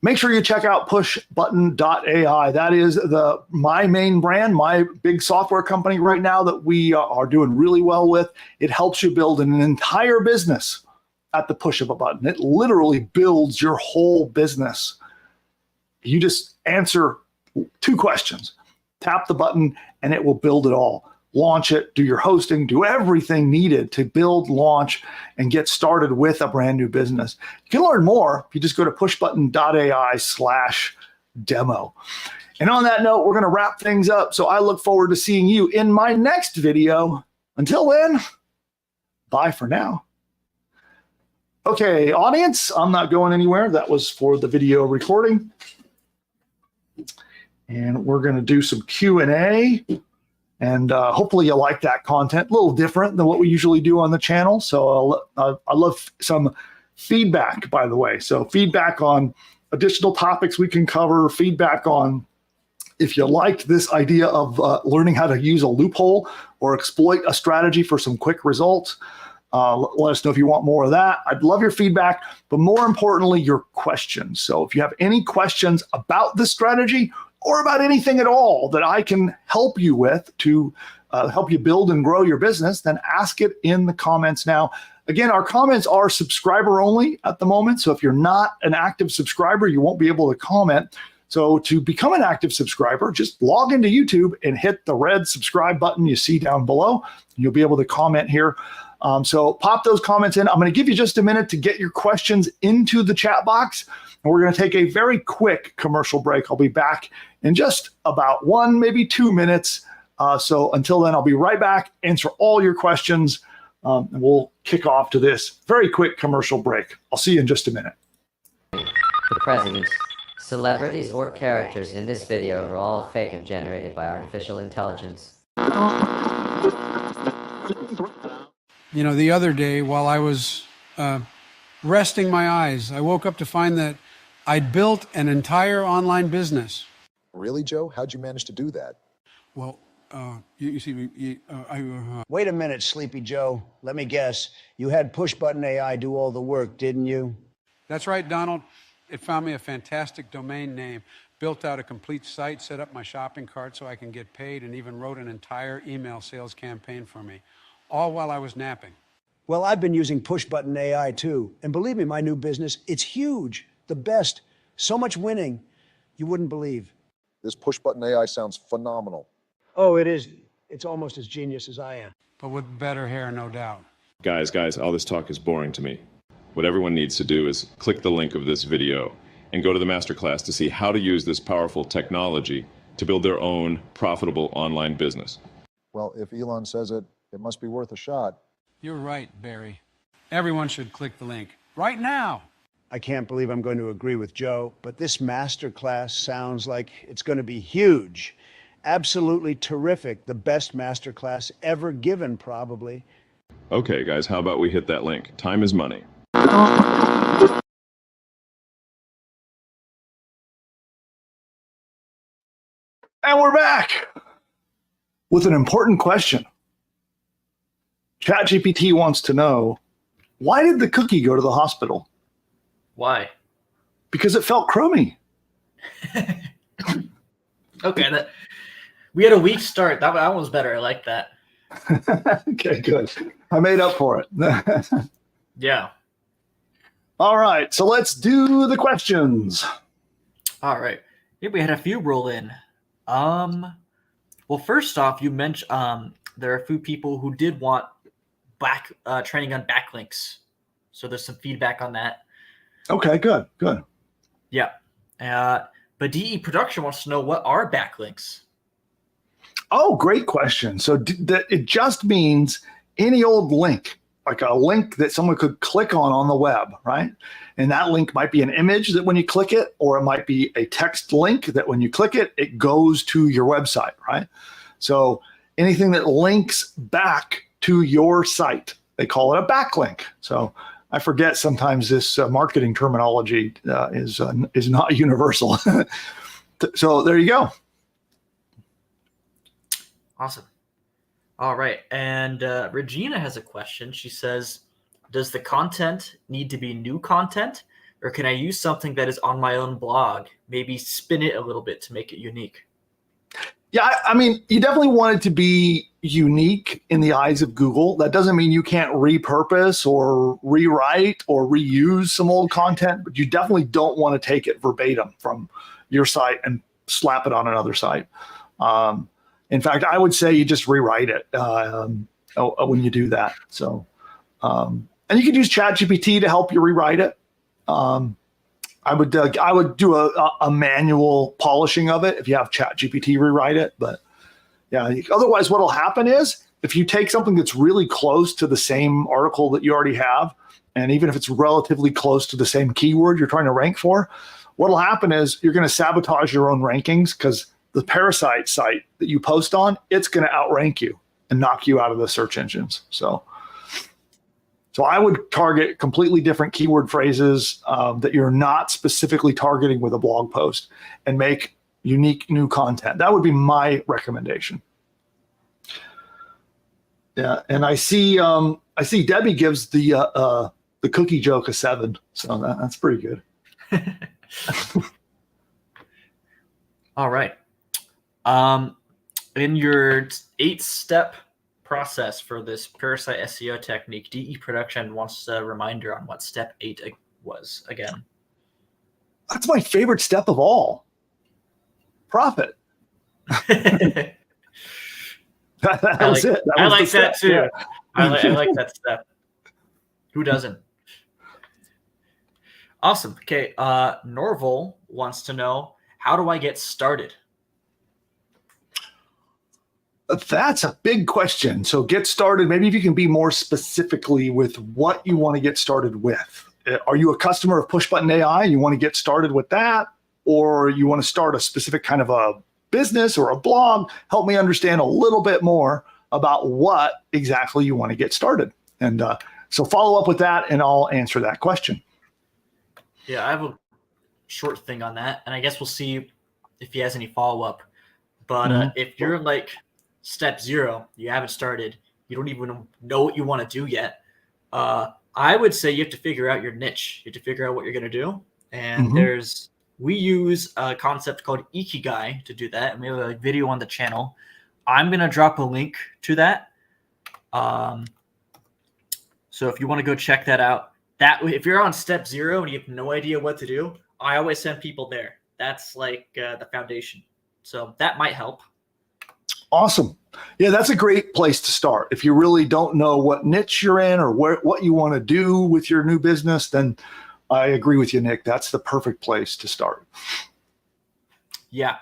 make sure you check out PushButton.ai. That is my main brand, my big software company right now that we are doing really well with. It helps you build an entire business at the push of a button. It literally builds your whole business. You just answer 2 questions, tap the button, and it will build it all. Launch it, do your hosting, do everything needed to build, launch, and get started with a brand new business. You can learn more if you just go to pushbutton.ai/demo. And on that note, we're going to wrap things up. So I look forward to seeing you in my next video. Until then, bye for now. Okay, audience, I'm not going anywhere. That was for the video recording. And we're going to do some Q&A. And hopefully you like that content, a little different than what we usually do on the channel. So I love some feedback, by the way. So feedback on additional topics we can cover, feedback on if you like this idea of learning how to use a loophole or exploit a strategy for some quick results. Let us know if you want more of that. I'd love your feedback, but more importantly, your questions. So if you have any questions about this strategy or about anything at all that I can help you with to help you build and grow your business, then ask it in the comments now. Again, our comments are subscriber only at the moment. So if you're not an active subscriber, you won't be able to comment. So to become an active subscriber, just log into YouTube and hit the red subscribe button you see down below. You'll be able to comment here. So pop those comments in. I'm going to give you just a minute to get your questions into the chat box. And we're going to take a very quick commercial break. I'll be back in just about 1, maybe 2 minutes. So until then, I'll be right back, answer all your questions, and we'll kick off to this very quick commercial break. I'll see you in just a minute. The presidents, celebrities, or characters in this video are all fake and generated by artificial intelligence. You know, the other day while I was resting my eyes, I woke up to find that I'd built an entire online business. Really, Joe? How'd you manage to do that? Well, you see, Wait a minute, Sleepy Joe. Let me guess. You had PushButton AI do all the work, didn't you? that's right, Donald. It found me a fantastic domain name, built out a complete site, set up my shopping cart so I can get paid, and even wrote an entire email sales campaign for me, all while I was napping. Well, I've been using PushButton AI too. And believe me, my new business, it's huge. The best. So much winning, you wouldn't believe. This PushButton AI sounds phenomenal. Oh, it is. It's almost as genius as I am. But with better hair, no doubt. Guys, all this talk is boring to me. What everyone needs to do is click the link of this video and go to the masterclass to see how to use this powerful technology to build their own profitable online business. Well, if Elon says it, it must be worth a shot. You're right, Barry. Everyone should click the link right now. I can't believe I'm going to agree with Joe, but this masterclass sounds like it's going to be huge. Absolutely terrific. The best masterclass ever given, probably. Okay, guys, how about we hit that link? Time is money. And we're back with an important question. ChatGPT wants to know, why did the cookie go to the hospital? Why? Because it felt crummy. Okay, we had a weak start. That one was better. I like that. Okay, good. I made up for it. Yeah. All right, so let's do the questions. All right. Yeah, we had a few roll in. Well, first off, you mentioned there are a few people who did want training on backlinks. So there's some feedback on that. Okay, good. Yeah. But DE Production wants to know, what are backlinks? Oh, great question. So it just means any old link, like a link that someone could click on the web, right? And that link might be an image that when you click it, or it might be a text link that when you click it, it goes to your website, right? So anything that links back to your site, they call it a backlink. So I forget sometimes this marketing terminology is not universal. So there you go. Awesome. All right. And Regina has a question. She says, does the content need to be new content? Or can I use something that is on my own blog, maybe spin it a little bit to make it unique? Yeah, I mean, you definitely want it to be unique in the eyes of Google. That doesn't mean you can't repurpose or rewrite or reuse some old content, but you definitely don't want to take it verbatim from your site and slap it on another site. In fact, I would say you just rewrite it when you do that. So, and you could use ChatGPT to help you rewrite it. I would do a manual polishing of it if you have ChatGPT rewrite it. But yeah, otherwise what'll happen is if you take something that's really close to the same article that you already have, and even if it's relatively close to the same keyword you're trying to rank for, what'll happen is you're going to sabotage your own rankings because the parasite site that you post on, it's going to outrank you and knock you out of the search engines. So I would target completely different keyword phrases that you're not specifically targeting with a blog post and make unique new content. That would be my recommendation. Yeah, and I see Debbie gives the cookie joke a 7, so that's pretty good. All right. In your 8-step process for this parasite SEO technique, DE Production wants a reminder on what step 8 was again. That's my favorite step of all. Profit. I like that too. Yeah. I like that step. Who doesn't? Awesome. Okay. Norval wants to know, how do I get started? That's a big question. So get started. Maybe if you can be more specifically with what you want to get started with. Are you a customer of PushButton AI? You want to get started with that? Or you want to start a specific kind of a business or a blog? Help me understand a little bit more about what exactly you want to get started. And so follow up with that and I'll answer that question. Yeah, I have a short thing on that. And I guess we'll see if he has any follow-up. But if you're like step 0, you haven't started, you don't even know what you want to do yet, I would say you have to figure out your niche. You have to figure out what you're going to do. And we use a concept called Ikigai to do that. And we have a video on the channel. I'm going to drop a link to that. So if you want to go check that out, if you're on step 0 and you have no idea what to do, I always send people there. That's like the foundation. So that might help. Awesome. Yeah, that's a great place to start. If you really don't know what niche you're in or what you want to do with your new business, then I agree with you, Nick. That's the perfect place to start. Yeah.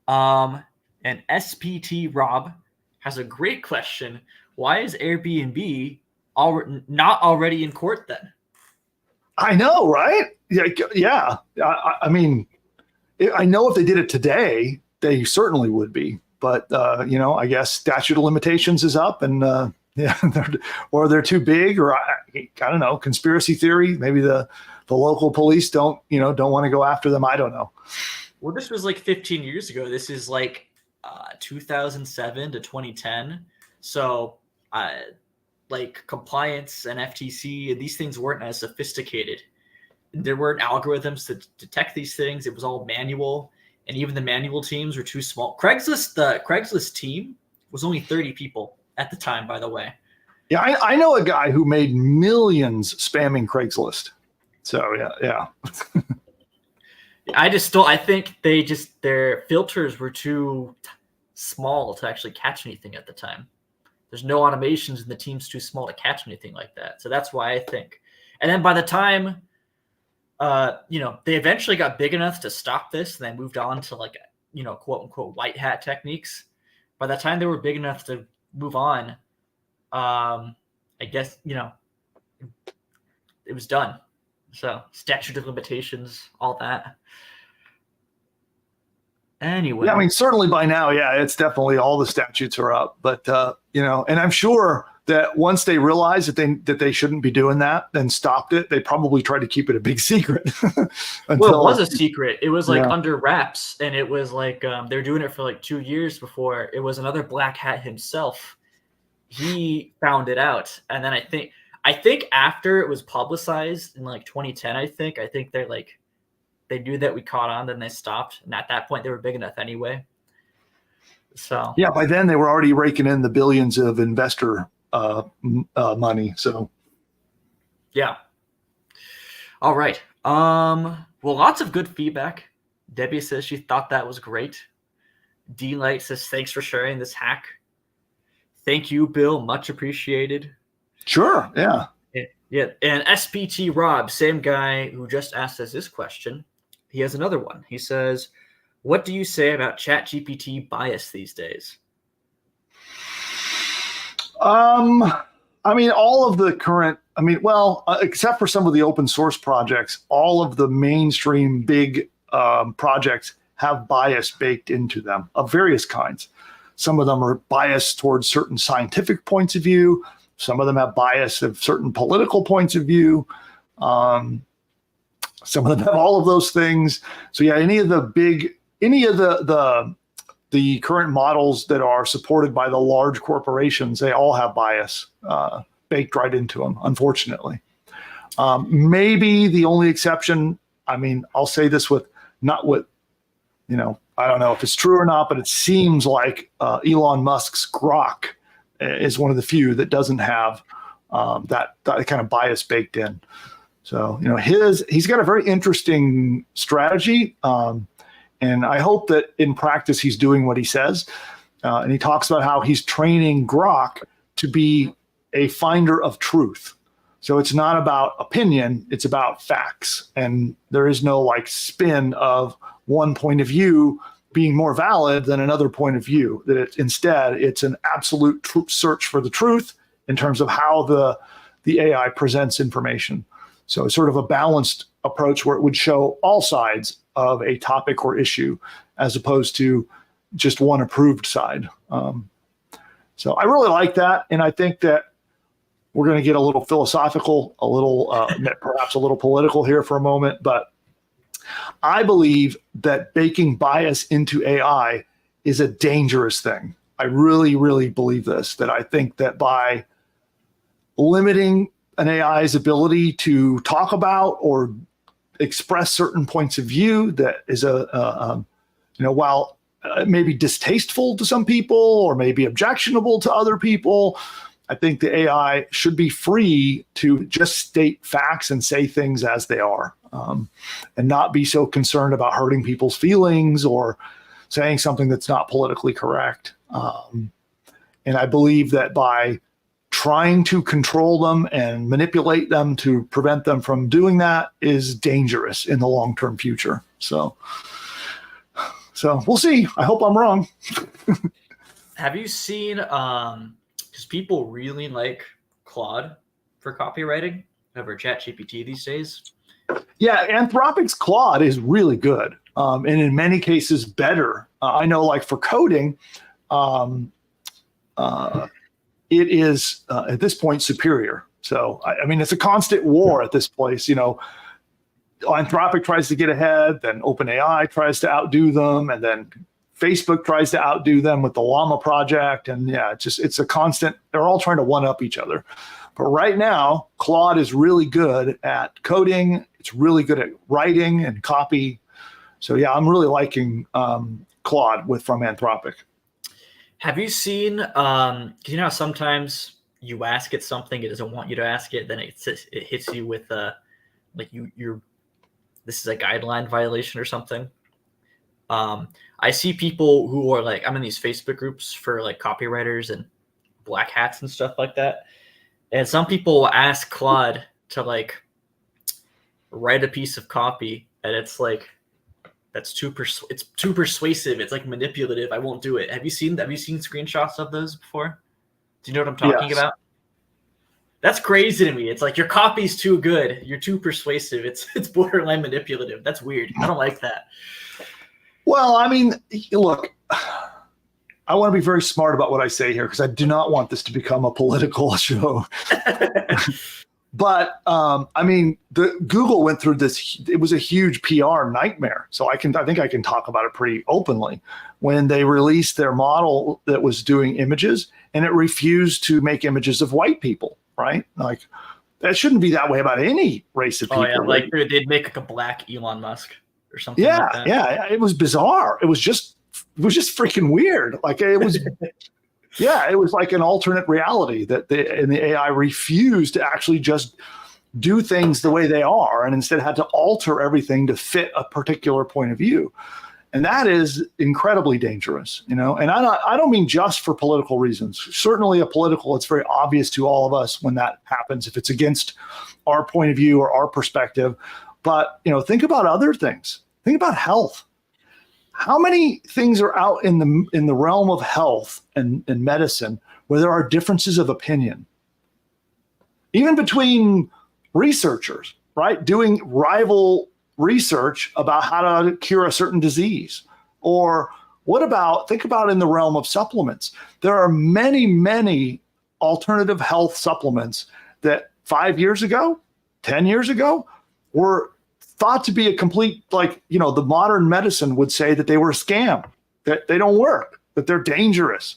And SPT Rob has a great question. Why is Airbnb not already in court then? I know, right? Yeah. I mean, I know if they did it today, they certainly would be. But, I guess statute of limitations is up and, they're too big, or I don't know, conspiracy theory. Maybe the local police don't want to go after them. I don't know. Well, this was like 15 years ago. This is like 2007 to 2010. So like compliance and FTC, these things weren't as sophisticated. There weren't algorithms to detect these things. It was all manual. And even the manual teams were too small. The Craigslist team was only 30 people at the time, by the way. Yeah, I know a guy who made millions spamming Craigslist. So, yeah. I think their filters were too small to actually catch anything at the time. There's no automations and the team's too small to catch anything like that. So that's why I think. And then by the time they eventually got big enough to stop this, and they moved on to like, quote unquote white hat techniques. By the time they were big enough to move on, I guess, it was done. So statute of limitations, all that. Anyway. Yeah, I mean, certainly by now, it's definitely all the statutes are up. But, and I'm sure that once they realized that they shouldn't be doing that and stopped it, they probably tried to keep it a big secret. Well, it was a secret. It was like under wraps, and it was like they were doing it for like 2 years before. It was another black hat himself. He found it out, and then I think after it was publicized in like 2010, I think they're like, they knew that we caught on, then they stopped. And at that point, they were big enough anyway. So yeah, by then they were already raking in the billions of investor money. So yeah. All right. Well, lots of good feedback. Debbie says she thought that was great. D-Light says, thanks for sharing this hack. Thank you, Bill. Much appreciated. Sure. Yeah. Yeah. And SPT Rob, same guy who just asked us this question. He has another one. He says, what do you say about ChatGPT bias these days? I mean, all of the current, except for some of the open source projects, all of the mainstream big projects have bias baked into them of various kinds. Some of them are biased towards certain scientific points of view. Some of them have bias of certain political points of view. Some of them have all of those things. So yeah, any of the current models that are supported by the large corporations, they all have bias baked right into them, unfortunately. Maybe the only exception, I'll say this I don't know if it's true or not, but it seems like Elon Musk's Grok is one of the few that doesn't have that kind of bias baked in. So, he's got a very interesting strategy. And I hope that in practice, he's doing what he says. And he talks about how he's training Grok to be a finder of truth. So it's not about opinion, it's about facts. And there is no spin of one point of view being more valid than another point of view. That instead, it's an absolute search for the truth in terms of how the AI presents information. So it's sort of a balanced approach where it would show all sides of a topic or issue as opposed to just one approved side. So I really like that. And I think that we're going to get a little philosophical, perhaps a little political here for a moment. But I believe that baking bias into AI is a dangerous thing. I really, really believe this, that I think that by limiting an AI's ability to talk about or express certain points of view that is while it may be distasteful to some people or maybe objectionable to other people, I think the AI should be free to just state facts and say things as they are, and not be so concerned about hurting people's feelings or saying something that's not politically correct. And I believe that by trying to control them and manipulate them to prevent them from doing that is dangerous in the long-term future. So we'll see. I hope I'm wrong. Have you seen, because people really like Claude for copywriting over ChatGPT these days? Yeah, Anthropic's Claude is really good, and in many cases better. I know, for coding, it is at this point superior. So it's a constant war at this place. Anthropic tries to get ahead, then OpenAI tries to outdo them, and then Facebook tries to outdo them with the Llama project. And yeah, it's a constant. They're all trying to one up each other. But right now, Claude is really good at coding. It's really good at writing and copy. So yeah, I'm really liking Claude from Anthropic. Have you seen, because sometimes you ask it something, it doesn't want you to ask it, then it hits you with this is a guideline violation or something. I see people who are I'm in these Facebook groups for copywriters and black hats and stuff like that. And some people will ask Claude to write a piece of copy, and it's it's too persuasive. It's manipulative. I won't do it. Have you seen screenshots of those before? Do you know what I'm talking about? That's crazy to me. It's your copy's too good. You're too persuasive. It's borderline manipulative. That's weird. I don't like that. Well, look, I want to be very smart about what I say here because I do not want this to become a political show. But Google went through this. It was a huge PR nightmare. So I think I can talk about it pretty openly. When they released their model that was doing images, and it refused to make images of white people. right? Like that shouldn't be that way about any race of people. Oh yeah, right? like they'd make like a black Elon Musk or something Yeah, like that. yeah, it was bizarre. It was just freaking weird. Like it was, yeah, it was like an alternate reality that the AI refused to actually just do things the way they are, and instead had to alter everything to fit a particular point of view. And that is incredibly dangerous, you know. And I don't mean just for political reasons. Certainly, it's very obvious to all of us when that happens, if it's against our point of view or our perspective. But you know, think about other things. Think about health. How many things are out in the realm of health and medicine where there are differences of opinion, even between researchers, right? Doing rival research about how to cure a certain disease. Or think about in the realm of supplements. There are many, many alternative health supplements that 5 years ago, 10 years ago, were thought to be a complete, like, you know, the modern medicine would say that they were a scam, that they don't work, that they're dangerous.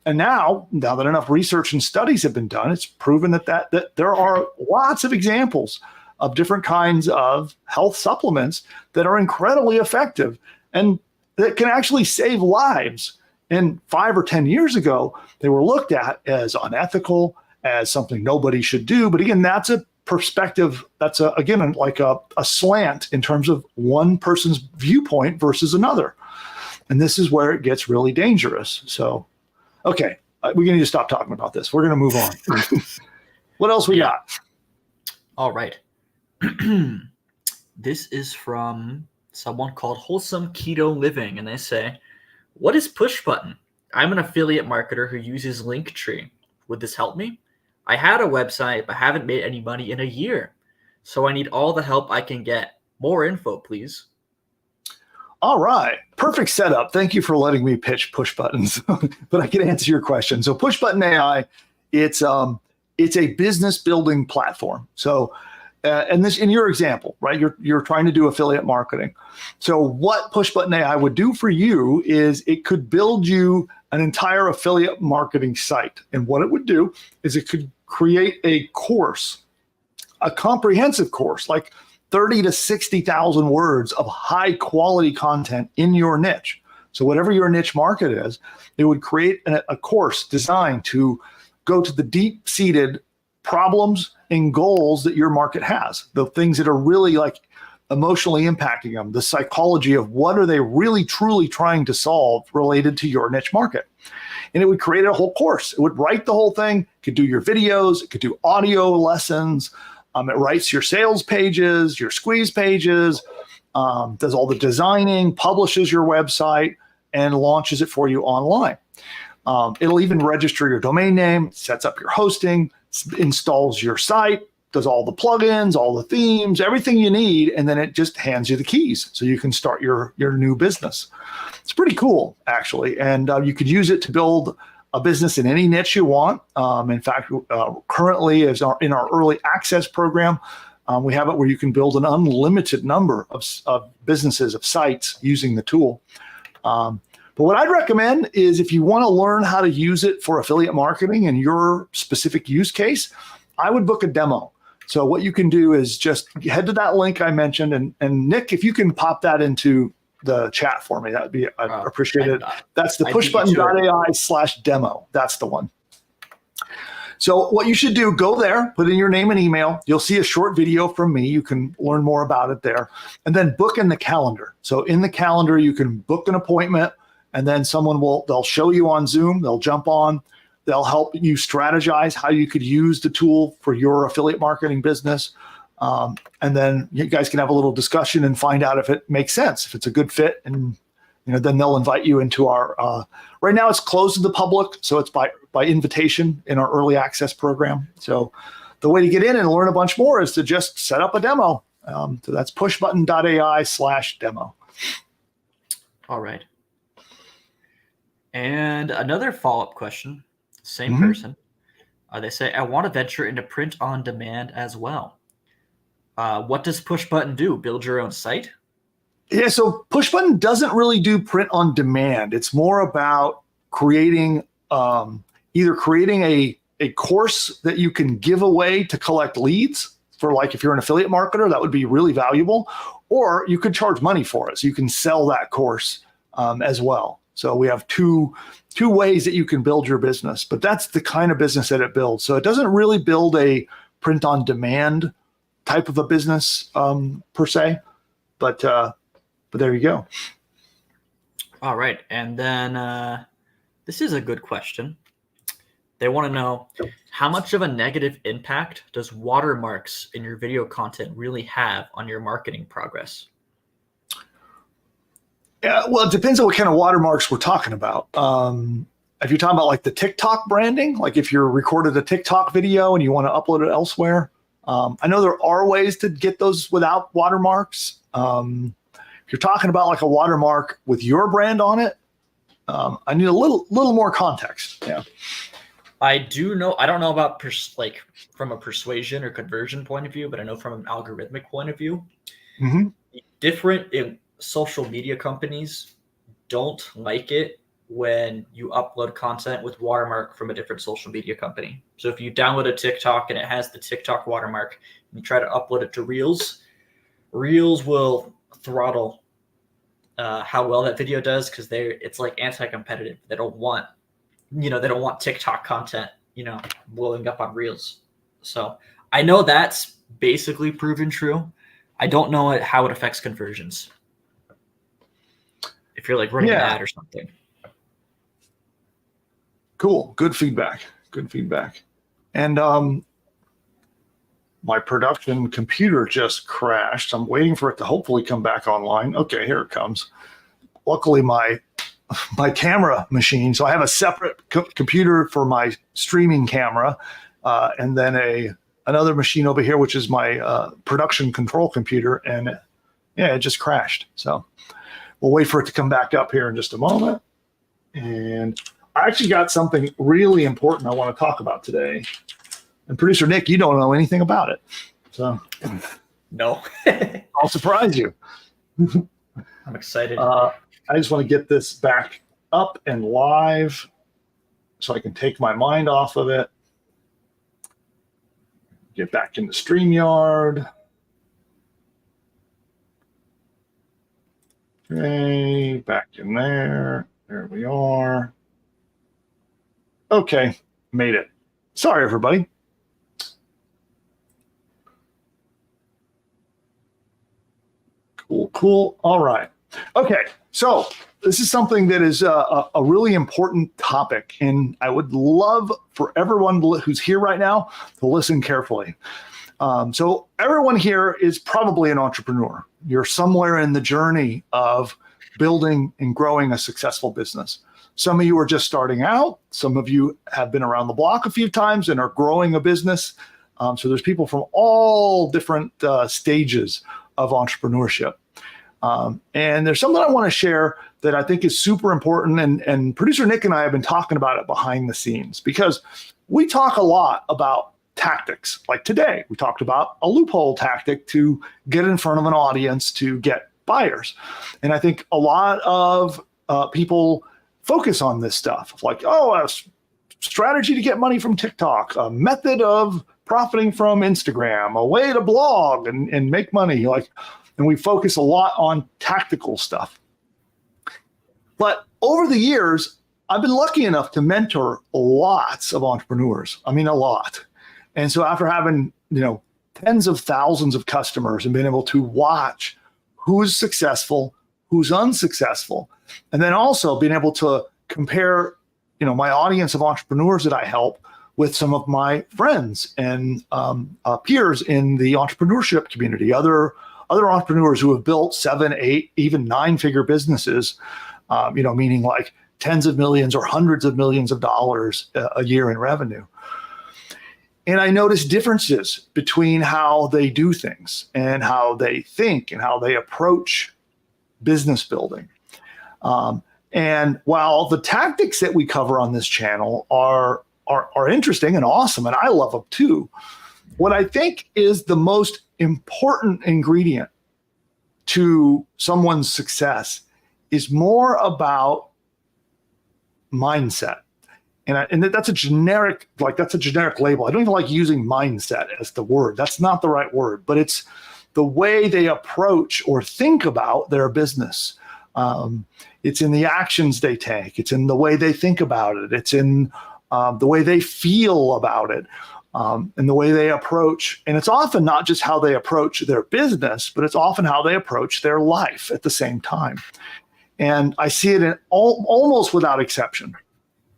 And now that enough research and studies have been done, it's proven that there are lots of examples of different kinds of health supplements that are incredibly effective and that can actually save lives. And 5 or 10 years ago, they were looked at as unethical, as something nobody should do. But again, that's a perspective. That's again like a slant in terms of one person's viewpoint versus another. And this is where it gets really dangerous. So, okay, we need to stop talking about this. We're going to move on. What else we got? All right. This is from someone called Wholesome Keto Living, and they say, what is PushButton? I'm an affiliate marketer who uses Linktree. Would this help me? I had a website, but haven't made any money in a year. So I need all the help I can get. More info, please. All right. Perfect setup. Thank you for letting me pitch PushButtons, but I can answer your question. So PushButton AI, it's a business building platform. So, and this, in your example, right, you're trying to do affiliate marketing. So what PushButton AI would do for you is it could build you an entire affiliate marketing site. And what it would do is it could create a course, a comprehensive course, like 30 to 60,000 words of high quality content in your niche. So whatever your niche market is, it would create a course designed to go to the deep-seated problems and goals that your market has, the things that are really like emotionally impacting them, the psychology of what are they really truly trying to solve related to your niche market. And it would create a whole course. It would write the whole thing, it could do your videos, it could do audio lessons, it writes your sales pages, your squeeze pages, does all the designing, publishes your website, and launches it for you online. It'll even register your domain name, sets up your hosting, installs your site, does all the plugins, all the themes, everything you need, and then it just hands you the keys so you can start your new business. It's pretty cool, actually, and you could use it to build a business in any niche you want. In fact, currently in our early access program, we have it where you can build an unlimited number of businesses, of sites using the tool. But what I'd recommend is if you want to learn how to use it for affiliate marketing in your specific use case, I would book a demo. So what you can do is just head to that link I mentioned. And Nick, if you can pop that into the chat for me, I'd appreciate it. That's the pushbutton.ai/demo. That's the one. So what you should do, go there, put in your name and email. You'll see a short video from me. You can learn more about it there. And then book in the calendar. So in the calendar, you can book an appointment, and then they'll show you on Zoom. They'll jump on. They'll help you strategize how you could use the tool for your affiliate marketing business. And then you guys can have a little discussion and find out if it makes sense, if it's a good fit. And then they'll invite you into our, right now it's closed to the public. So it's by invitation in our early access program. So the way to get in and learn a bunch more is to just set up a demo. So that's pushbutton.ai/demo. All right. And another follow-up question, same person. They say, I want to venture into print on demand as well. What does PushButton do? Build your own site? Yeah, so PushButton doesn't really do print on demand. It's more about creating either creating a a course that you can give away to collect leads for, like, if you're an affiliate marketer, that would be really valuable. Or you could charge money for it. So you can sell that course as well. So we have two ways that you can build your business, but that's the kind of business that it builds. So it doesn't really build a print on demand type of a business per se, but there you go. All right. And then this is a good question. They want to know, how much of a negative impact does watermarks in your video content really have on your marketing progress? Yeah, well, it depends on what kind of watermarks we're talking about. If you're talking about like the TikTok branding, like if you're recorded a TikTok video and you want to upload it elsewhere, I know there are ways to get those without watermarks. If you're talking about like a watermark with your brand on it, I need a little more context. Yeah. I do know, I don't know about like from a persuasion or conversion point of view, but I know from an algorithmic point of view, different social media companies don't like it when you upload content with watermark from a different social media company. So if you download a TikTok and it has the TikTok watermark, and you try to upload it to Reels will throttle how well that video does, because it's like anti-competitive. They don't want TikTok content, blowing up on Reels. So I know that's basically proven true. I don't know how it affects conversions. If you're like running an ad or something. Cool. Good feedback. And my production computer just crashed. I'm waiting for it to hopefully come back online. Okay, here it comes. Luckily, my camera machine. So I have a separate computer for my streaming camera, and then another machine over here, which is my production control computer. And it just crashed. So we'll wait for it to come back up here in just a moment. And I actually got something really important I want to talk about today. And producer Nick, you don't know anything about it. So no, I'll surprise you. I'm excited. I just want to get this back up and live so I can take my mind off of it. Get back into StreamYard. Okay, back in there. There we are. Okay, made it. Sorry, everybody. Cool. All right. Okay, so this is something that is a really important topic, and I would love for everyone who's here right now to listen carefully. So everyone here is probably an entrepreneur. You're somewhere in the journey of building and growing a successful business. Some of you are just starting out. Some of you have been around the block a few times and are growing a business. So there's people from all different stages of entrepreneurship. And there's something I want to share that I think is super important. And producer Nick and I have been talking about it behind the scenes, because we talk a lot about tactics. Like today, we talked about a loophole tactic to get in front of an audience to get buyers. And I think a lot of people focus on this stuff, like, a strategy to get money from TikTok, a method of profiting from Instagram, a way to blog and make money. And we focus a lot on tactical stuff. But over the years, I've been lucky enough to mentor lots of entrepreneurs. I mean, a lot. And so after having, tens of thousands of customers and being able to watch who's successful, who's unsuccessful, and then also being able to compare, my audience of entrepreneurs that I help with some of my friends and peers in the entrepreneurship community, other entrepreneurs who have built 7, 8, even 9-figure businesses, meaning like tens of millions or hundreds of millions of dollars a year in revenue. And I notice differences between how they do things and how they think and how they approach business building. And while the tactics that we cover on this channel are interesting and awesome, and I love them too, what I think is the most important ingredient to someone's success is more about mindset And that's a generic label. I don't even like using mindset as the word. That's not the right word, but it's the way they approach or think about their business. It's in the actions they take. It's in the way they think about it. It's in the way they feel about it, and the way they approach. And it's often not just how they approach their business, but it's often how they approach their life at the same time. And I see it in almost without exception.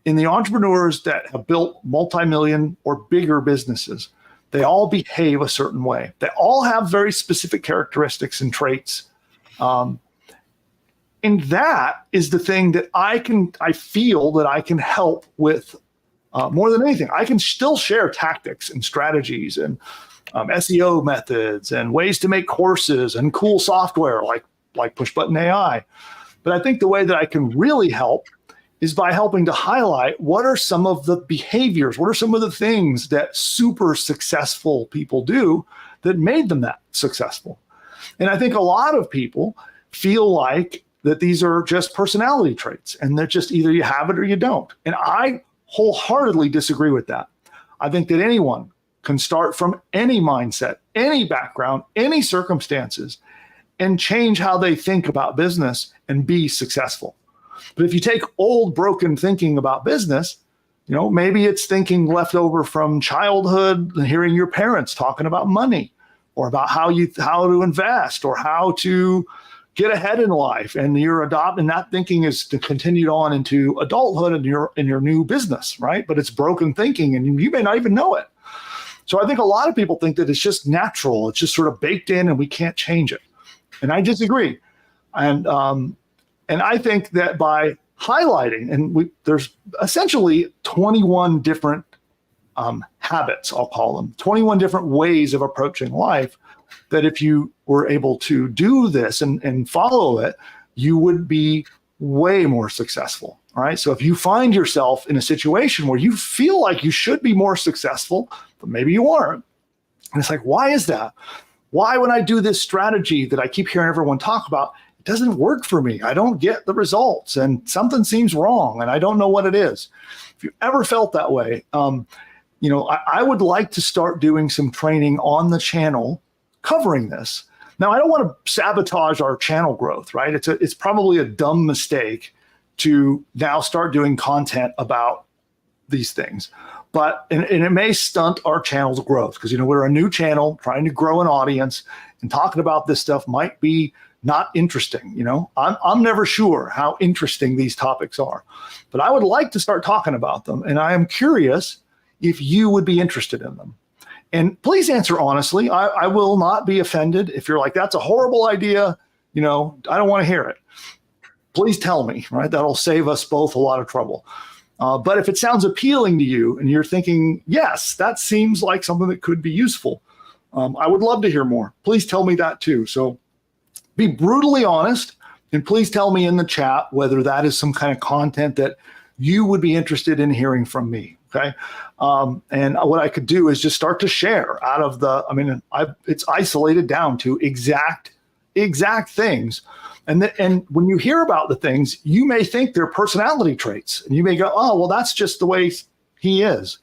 In the entrepreneurs that have built multi-million or bigger businesses, they all behave a certain way. They all have very specific characteristics and traits. And that is the thing that I feel that I can help with more than anything. I can still share tactics and strategies and SEO methods and ways to make courses and cool software like PushButton AI. But I think the way that I can really help is by helping to highlight what are some of the behaviors, what are some of the things that super successful people do that made them that successful. And I think a lot of people feel like that these are just personality traits and they're just either you have it or you don't. And I wholeheartedly disagree with that. I think that anyone can start from any mindset, any background, any circumstances, and change how they think about business and be successful. But if you take old broken thinking about business, maybe it's thinking left over from childhood and hearing your parents talking about money or about how to invest or how to get ahead in life. And you're adopting that thinking is continued on into adulthood and in your new business, right? But it's broken thinking and you may not even know it. So I think a lot of people think that it's just natural. It's just sort of baked in and we can't change it. And I disagree. And I think that by highlighting, and there's essentially 21 different habits, I'll call them, 21 different ways of approaching life, that if you were able to do this and follow it, you would be way more successful, right? So if you find yourself in a situation where you feel like you should be more successful, but maybe you aren't, and it's like, why is that? Why, when I do this strategy that I keep hearing everyone talk about, doesn't work for me? I don't get the results and something seems wrong and I don't know what it is. If you ever felt that way, I would like to start doing some training on the channel covering this. Now, I don't want to sabotage our channel growth, right? It's probably a dumb mistake to now start doing content about these things. But and it may stunt our channel's growth because, we're a new channel trying to grow an audience, and talking about this stuff might be not interesting. I'm never sure how interesting these topics are, but I would like to start talking about them. And I am curious if you would be interested in them. And please answer honestly. I will not be offended if you're like, that's a horrible idea. I don't want to hear it. Please tell me, right? That'll save us both a lot of trouble. But if it sounds appealing to you and you're thinking, yes, that seems like something that could be useful, I would love to hear more. Please tell me that too. So be brutally honest, and please tell me in the chat whether that is some kind of content that you would be interested in hearing from me, okay? And what I could do is just start to share out of it's isolated down to exact things. And when you hear about the things, you may think they're personality traits, and you may go, oh, well, that's just the way he is.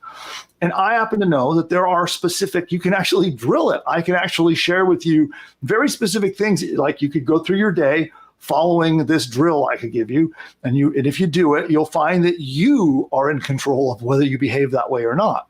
And I happen to know that there are specific, you can actually drill it. I can actually share with you very specific things, like you could go through your day following this drill I could give you. And if you do it, you'll find that you are in control of whether you behave that way or not.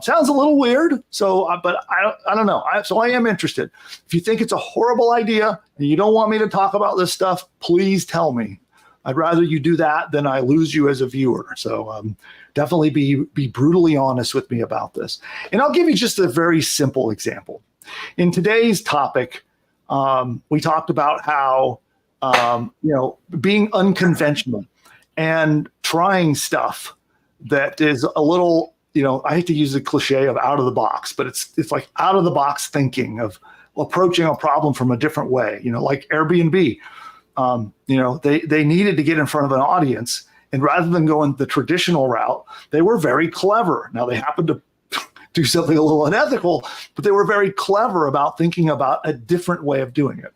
Sounds a little weird, but I don't know. So I am interested. If you think it's a horrible idea and you don't want me to talk about this stuff, please tell me. I'd rather you do that than I lose you as a viewer. So definitely be brutally honest with me about this. And I'll give you just a very simple example. In today's topic, we talked about how, being unconventional and trying stuff that is a little, I hate to use the cliche of out of the box, but it's like out of the box thinking of approaching a problem from a different way, like Airbnb. They needed to get in front of an audience, and rather than going the traditional route, they were very clever. Now, they happened to do something a little unethical, but they were very clever about thinking about a different way of doing it.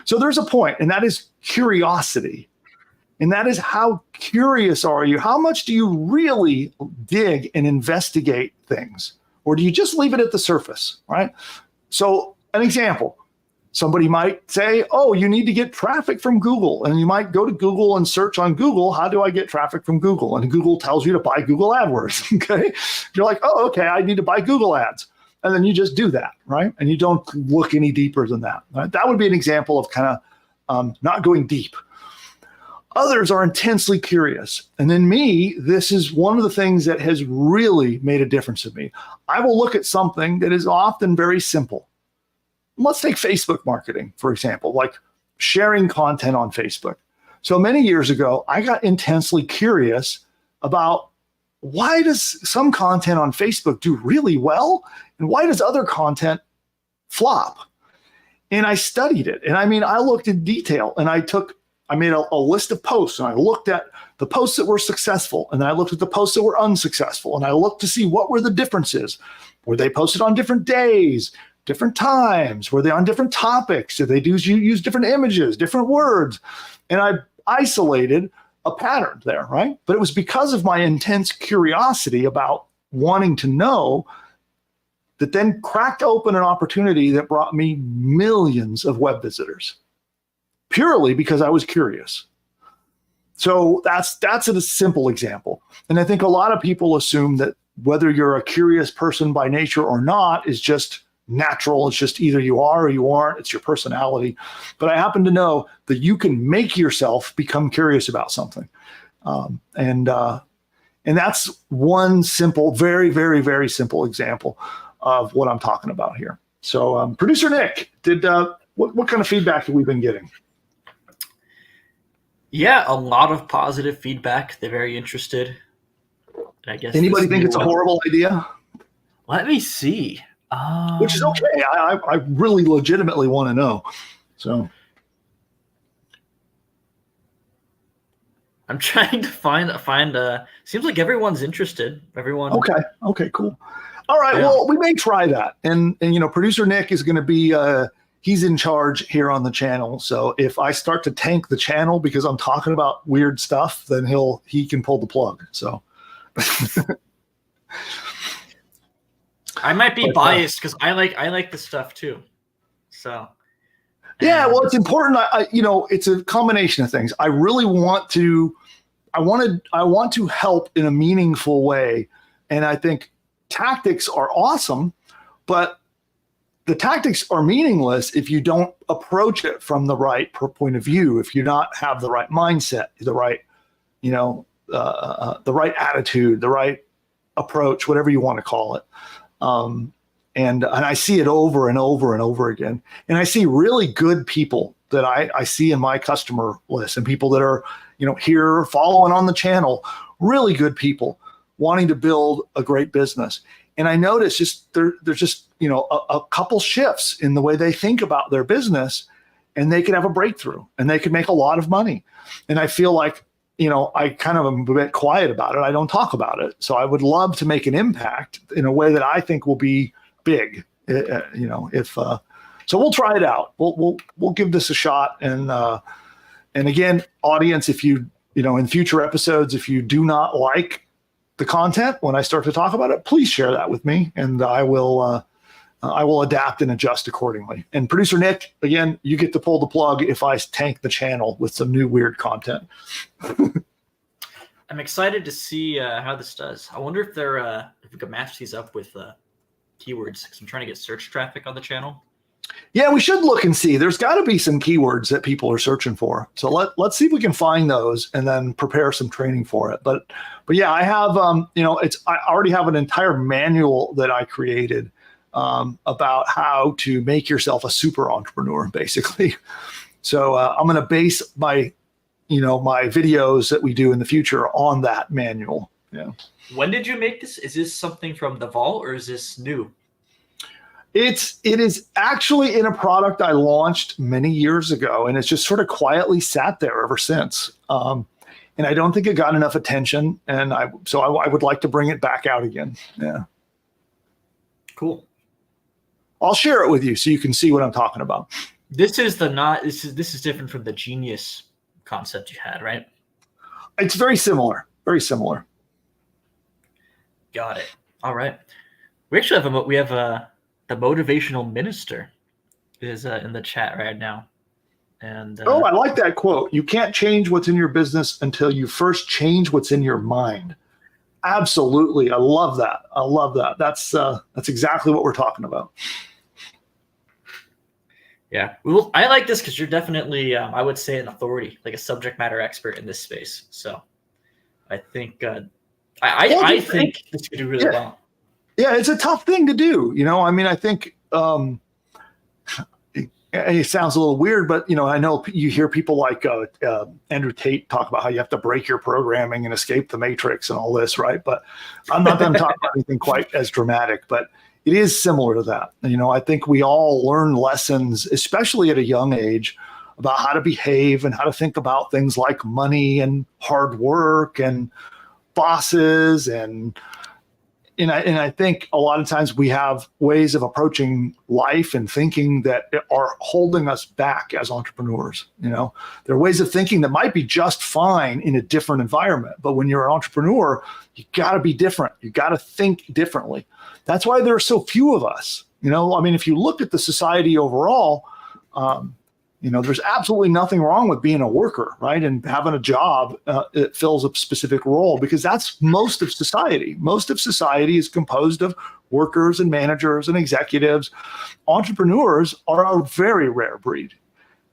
So there's a point, and that is curiosity. And that is, how curious are you? How much do you really dig and investigate things? Or do you just leave it at the surface, right? So an example, somebody might say, oh, you need to get traffic from Google. And you might go to Google and search on Google, how do I get traffic from Google? And Google tells you to buy Google AdWords, okay? You're like, oh, okay, I need to buy Google ads. And then you just do that, right? And you don't look any deeper than that, right? That would be an example of kind of not going deep. Others are intensely curious. And in me, this is one of the things that has really made a difference in me. I will look at something that is often very simple. Let's take Facebook marketing, for example, like sharing content on Facebook. So many years ago, I got intensely curious about, why does some content on Facebook do really well? And why does other content flop? And I studied it. And I mean, I looked in detail, and I made a list of posts, and I looked at the posts that were successful, and then I looked at the posts that were unsuccessful, and I looked to see what were the differences. Were they posted on different days, different times? Were they on different topics? Did they use different images, different words? And I isolated a pattern there, right? But it was because of my intense curiosity about wanting to know that then cracked open an opportunity that brought me millions of web visitors, purely because I was curious. So that's a simple example. And I think a lot of people assume that whether you're a curious person by nature or not is just natural. It's just either you are or you aren't. It's your personality. But I happen to know that you can make yourself become curious about something. And that's one simple, very, very, very simple example of what I'm talking about here. So producer Nick, what kind of feedback have we been getting? Yeah, a lot of positive feedback. They're very interested. I guess. Anybody think it's a horrible idea? Let me see. Which is okay. I really legitimately want to know. So I'm trying to find seems like everyone's interested. Everyone. Okay, cool. All right. Yeah. Well, we may try that. And producer Nick is going to be he's in charge here on the channel. So if I start to tank the channel because I'm talking about weird stuff, then he can pull the plug. So I might be biased because I like this stuff too. So yeah, well, it's important. It's a combination of things. I really want to help in a meaningful way, and I think tactics are awesome, but the tactics are meaningless if you don't approach it from the right point of view. If you not have the right mindset, the right, the right attitude, the right approach, whatever you want to call it. And I see it over and over and over again. And I see really good people that I see in my customer list, and people that are, here following on the channel, really good people wanting to build a great business. And I notice there's just, a couple shifts in the way they think about their business, and they can have a breakthrough and they can make a lot of money. And I feel like, I kind of am a bit quiet about it. I don't talk about it. So I would love to make an impact in a way that I think will be big. So we'll try it out. We'll give this a shot. And again, audience, if you in future episodes, if you do not like the content when I start to talk about it, please share that with me, and I will adapt and adjust accordingly. And producer Nick, again, you get to pull the plug if I tank the channel with some new weird content. I'm excited to see how this does. I wonder if we could match these up with keywords, because I'm trying to get search traffic on the channel. Yeah, we should look and see. There's got to be some keywords that people are searching for. So let's see if we can find those and then prepare some training for it. But yeah, I have I already have an entire manual that I created about how to make yourself a super entrepreneur, basically. So I'm going to base my videos that we do in the future on that manual. Yeah. When did you make this? Is this something from the vault, or is this new? It is actually in a product I launched many years ago, and it's just sort of quietly sat there ever since. And I don't think it got enough attention, and I would like to bring it back out again. Yeah. Cool. I'll share it with you so you can see what I'm talking about. This is different from the genius concept you had, right? It's very similar. Very similar. Got it. All right. We actually have the motivational minister is in the chat right now. And I like that quote. You can't change what's in your business until you first change what's in your mind. Absolutely. I love that. That's exactly what we're talking about. Yeah. Well, I like this because you're definitely, I would say, an authority, like a subject matter expert in this space. So I think I think this could do really well. Yeah, it's a tough thing to do. I mean, I think it sounds a little weird, but I know you hear people like Andrew Tate talk about how you have to break your programming and escape the matrix and all this, right? But I'm not going to talk about anything quite as dramatic, but it is similar to that. I think we all learn lessons, especially at a young age, about how to behave and how to think about things like money and hard work and bosses and I think a lot of times we have ways of approaching life and thinking that are holding us back as entrepreneurs. There are ways of thinking that might be just fine in a different environment. But when you're an entrepreneur, you got to be different. You got to think differently. That's why there are so few of us. I mean, if you look at the society overall, there's absolutely nothing wrong with being a worker, right? And having a job, it fills a specific role because that's most of society. Most of society is composed of workers and managers and executives. Entrepreneurs are a very rare breed.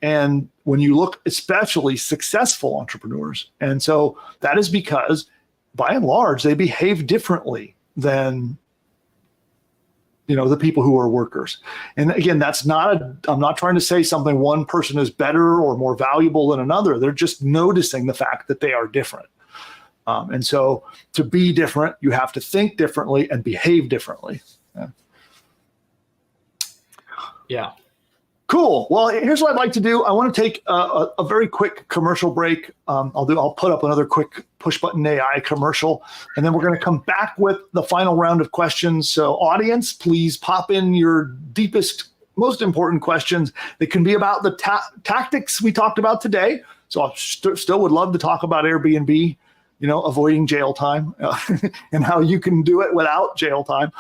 And when you look, especially successful entrepreneurs. And so that is because by and large, they behave differently than the people who are workers. And again, I'm not trying to say something one person is better or more valuable than another. They're just noticing the fact that they are different. And so to be different, you have to think differently and behave differently. Yeah. Cool. Well, here's what I'd like to do. I want to take a very quick commercial break. I'll put up another quick PushButton AI commercial, and then we're going to come back with the final round of questions. So audience, please pop in your deepest, most important questions. They can be about the tactics we talked about today. So I still would love to talk about Airbnb, avoiding jail time and how you can do it without jail time.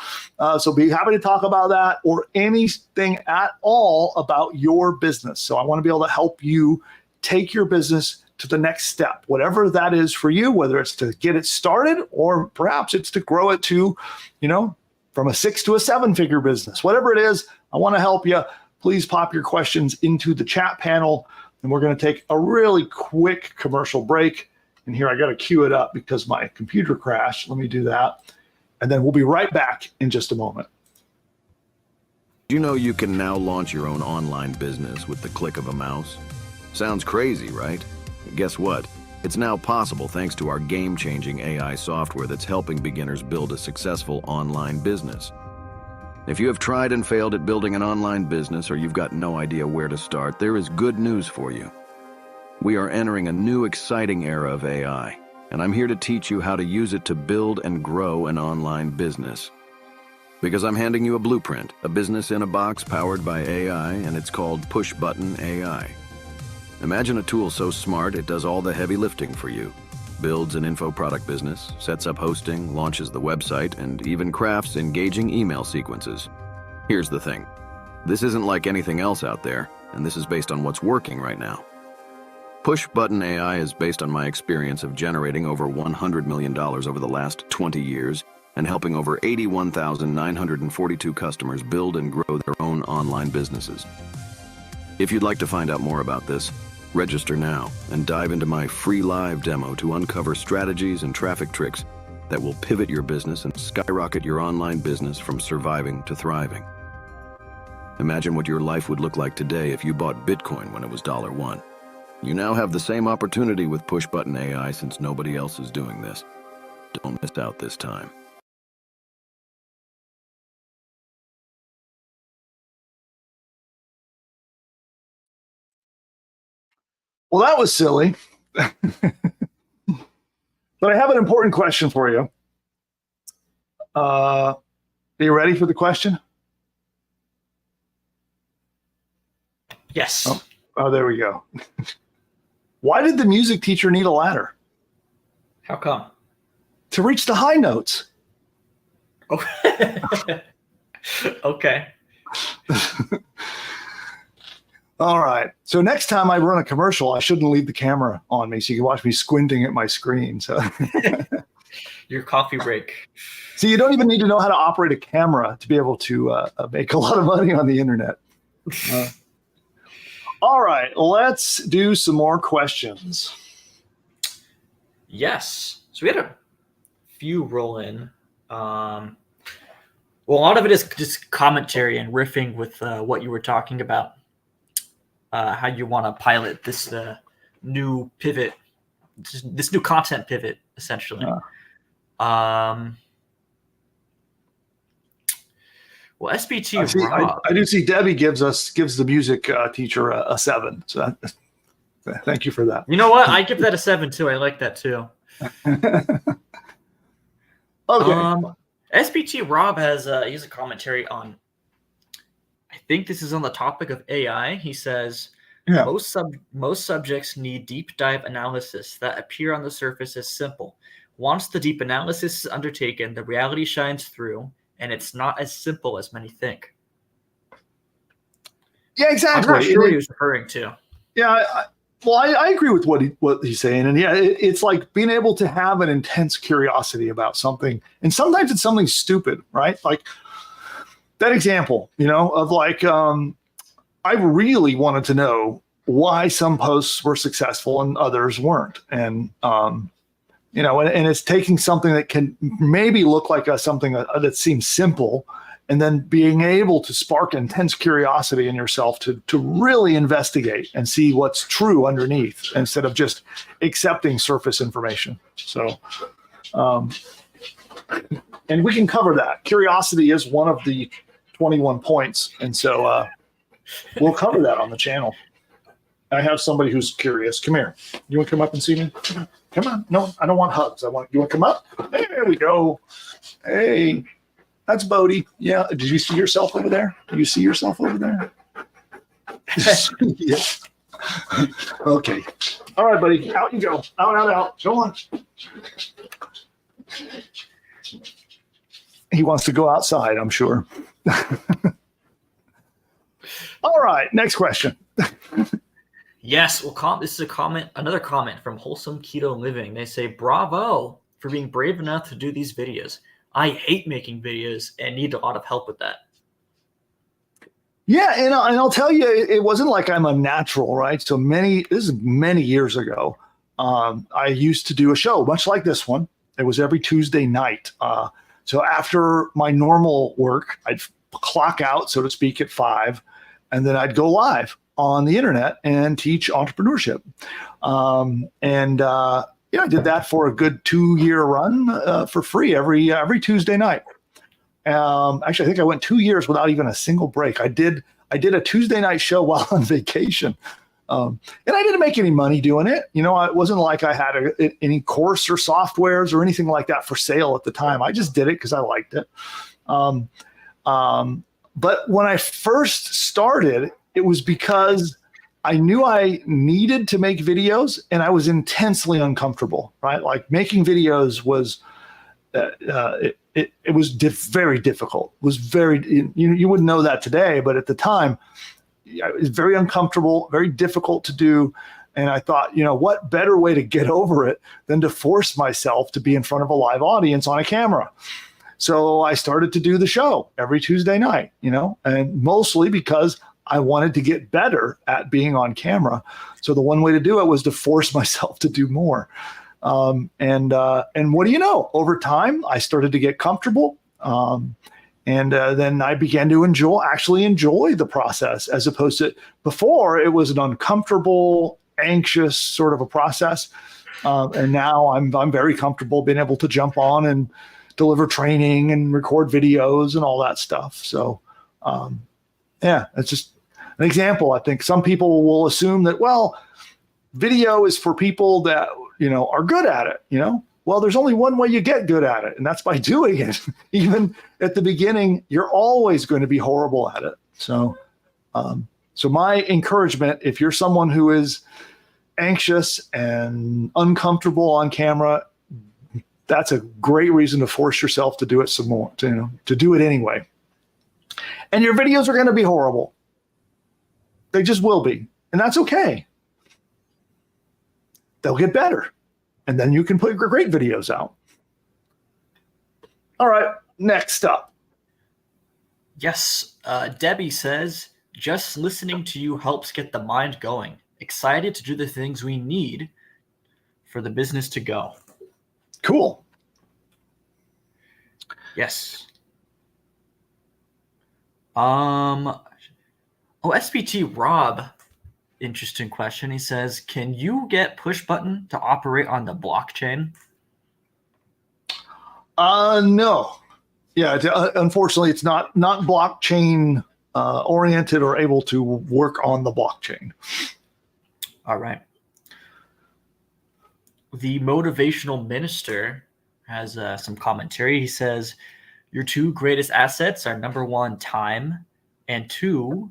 So be happy to talk about that or anything at all about your business. So I want to be able to help you take your business to the next step, whatever that is for you, whether it's to get it started or perhaps it's to grow it to, from a 6 to a 7-figure business, whatever it is, I want to help you. Please pop your questions into the chat panel and we're going to take a really quick commercial break. And here I got to queue it up because my computer crashed. Let me do that. And then we'll be right back in just a moment. You can now launch your own online business with the click of a mouse? Sounds crazy, right? Guess what? It's now possible thanks to our game-changing AI software that's helping beginners build a successful online business. If you have tried and failed at building an online business or you've got no idea where to start, there is good news for you. We are entering a new exciting era of AI, and I'm here to teach you how to use it to build and grow an online business. Because I'm handing you a blueprint, a business in a box powered by AI, and it's called PushButton AI. Imagine a tool so smart it does all the heavy lifting for you. Builds an info product business, sets up hosting, launches the website, and even crafts engaging email sequences. Here's the thing. This isn't like anything else out there, and this is based on what's working right now. PushButton AI is based on my experience of generating over $100 million over the last 20 years and helping over 81,942 customers build and grow their own online businesses. If you'd like to find out more about this, register now and dive into my free live demo to uncover strategies and traffic tricks that will pivot your business and skyrocket your online business from surviving to thriving. Imagine what your life would look like today if you bought Bitcoin when it was $1. You now have the same opportunity with PushButton AI since nobody else is doing this. Don't miss out this time. Well, that was silly. But I have an important question for you. Are you ready for the question? Yes. Oh, there we go. Why did the music teacher need a ladder? How come? To reach the high notes. Okay. Okay. All right. So next time I run a commercial, I shouldn't leave the camera on me so you can watch me squinting at my screen. So Your coffee break. see, you don't even need to know how to operate a camera to be able to make a lot of money on the internet. All right. Let's do some more questions. Yes. So we had a few roll in. Well, a lot of it is just commentary and riffing with what you were talking about. How you want to pilot this new pivot, this new content pivot, essentially. Well, SBT Rob. I do see Debbie gives the music teacher a 7. So thank you for that. You know what? I give that a 7 too. I like that too. Okay. SBT Rob has he has a commentary on. I think this is on the topic of AI. He says most subjects need deep dive analysis that appear on the surface as simple. Once the deep analysis is undertaken, the reality shines through, and it's not as simple as many think. Yeah, exactly. I'm not sure what he was referring to. Yeah, I agree with what he's saying, and yeah, it's like being able to have an intense curiosity about something, and sometimes it's something stupid, right? Like that example, of like I really wanted to know why some posts were successful and others weren't, and and it's taking something that can maybe look like something that seems simple, and then being able to spark intense curiosity in yourself to really investigate and see what's true underneath instead of just accepting surface information. So, and we can cover that. Curiosity is one of the 21 points. And so we'll cover that on the channel. I have somebody who's curious. Come here. You want to come up and see me? Come on. No, I don't want hugs. You want to come up? There we go. Hey. That's Bodie. Yeah. Did you see yourself over there? Do you see yourself over there? Yeah. Okay. All right, buddy. Out you go. Out. Go on. He wants to go outside, I'm sure. All right. Next question. Yes. Well, this is another comment from Wholesome Keto Living. They say, bravo for being brave enough to do these videos. I hate making videos and need a lot of help with that. Yeah, and I'll tell you, it wasn't like I'm unnatural, right? So this is many years ago. I used to do a show much like this one. It was every Tuesday night. So after my normal work, I'd clock out, so to speak, at 5, and then I'd go live on the internet and teach entrepreneurship. I did that for a good 2-year run for free every Tuesday night. Actually, I think I went 2 years without even a single break. I did a Tuesday night show while on vacation, and I didn't make any money doing it. It wasn't like I had any course or softwares or anything like that for sale at the time. I just did it because I liked it. But when I first started, it was because I knew I needed to make videos, and I was intensely uncomfortable, right? Like making videos was, it was very difficult. It was very, you wouldn't know that today, but at the time, it was very uncomfortable, very difficult to do. And I thought, what better way to get over it than to force myself to be in front of a live audience on a camera? So I started to do the show every Tuesday night, and mostly because I wanted to get better at being on camera. So the one way to do it was to force myself to do more. And what do you know? Over time, I started to get comfortable. And then I began to actually enjoy the process, as opposed to before it was an uncomfortable, anxious sort of a process. And now I'm very comfortable being able to jump on and deliver training and record videos and all that stuff. So, yeah, it's just an example. I think some people will assume that, well, video is for people that, are good at it, Well, there's only one way you get good at it, and that's by doing it. Even at the beginning, you're always going to be horrible at it. So, so my encouragement, if you're someone who is anxious and uncomfortable on camera, that's a great reason to force yourself to do it some more, to do it anyway. And your videos are going to be horrible. They just will be. And that's okay. They'll get better. And then you can put great videos out. All right, next up. Yes, Debbie says, just listening to you helps get the mind going. Excited to do the things we need for the business to go. Cool. Yes. SPT Rob, interesting question. He says, can you get PushButton to operate on the blockchain? No. Yeah, unfortunately, it's not blockchain oriented or able to work on the blockchain. All right. The motivational minister has some commentary. He says, your two greatest assets are number one, time, and two,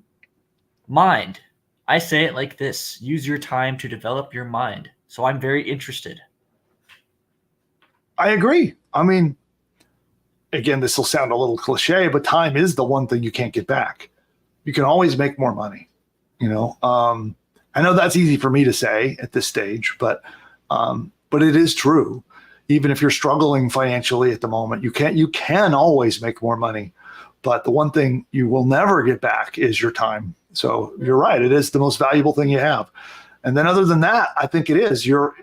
mind. I say it like this: use your time to develop your mind. So I'm very interested. I agree. I mean, again, this will sound a little cliche, but time is the one thing you can't get back. You can always make more money. I know that's easy for me to say at this stage, but it is true. Even if you're struggling financially at the moment, you can always make more money. But the one thing you will never get back is your time. So you're right. It is the most valuable thing you have. And then other than that, I think it is your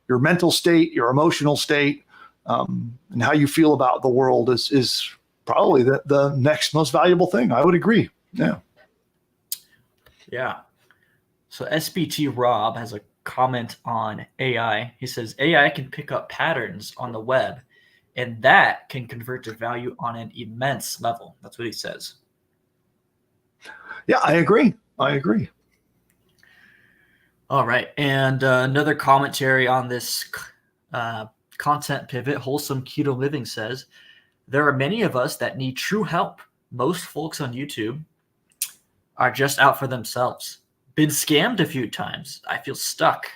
mental state, your emotional state, and how you feel about the world is probably the next most valuable thing. I would agree. Yeah. Yeah. So SPT Rob has a comment on AI. He says, AI can pick up patterns on the web, and that can convert to value on an immense level. That's what he says. Yeah, I agree. All right. And another commentary on this content pivot, Wholesome Keto Living says, there are many of us that need true help. Most folks on YouTube are just out for themselves. Been scammed a few times. I feel stuck.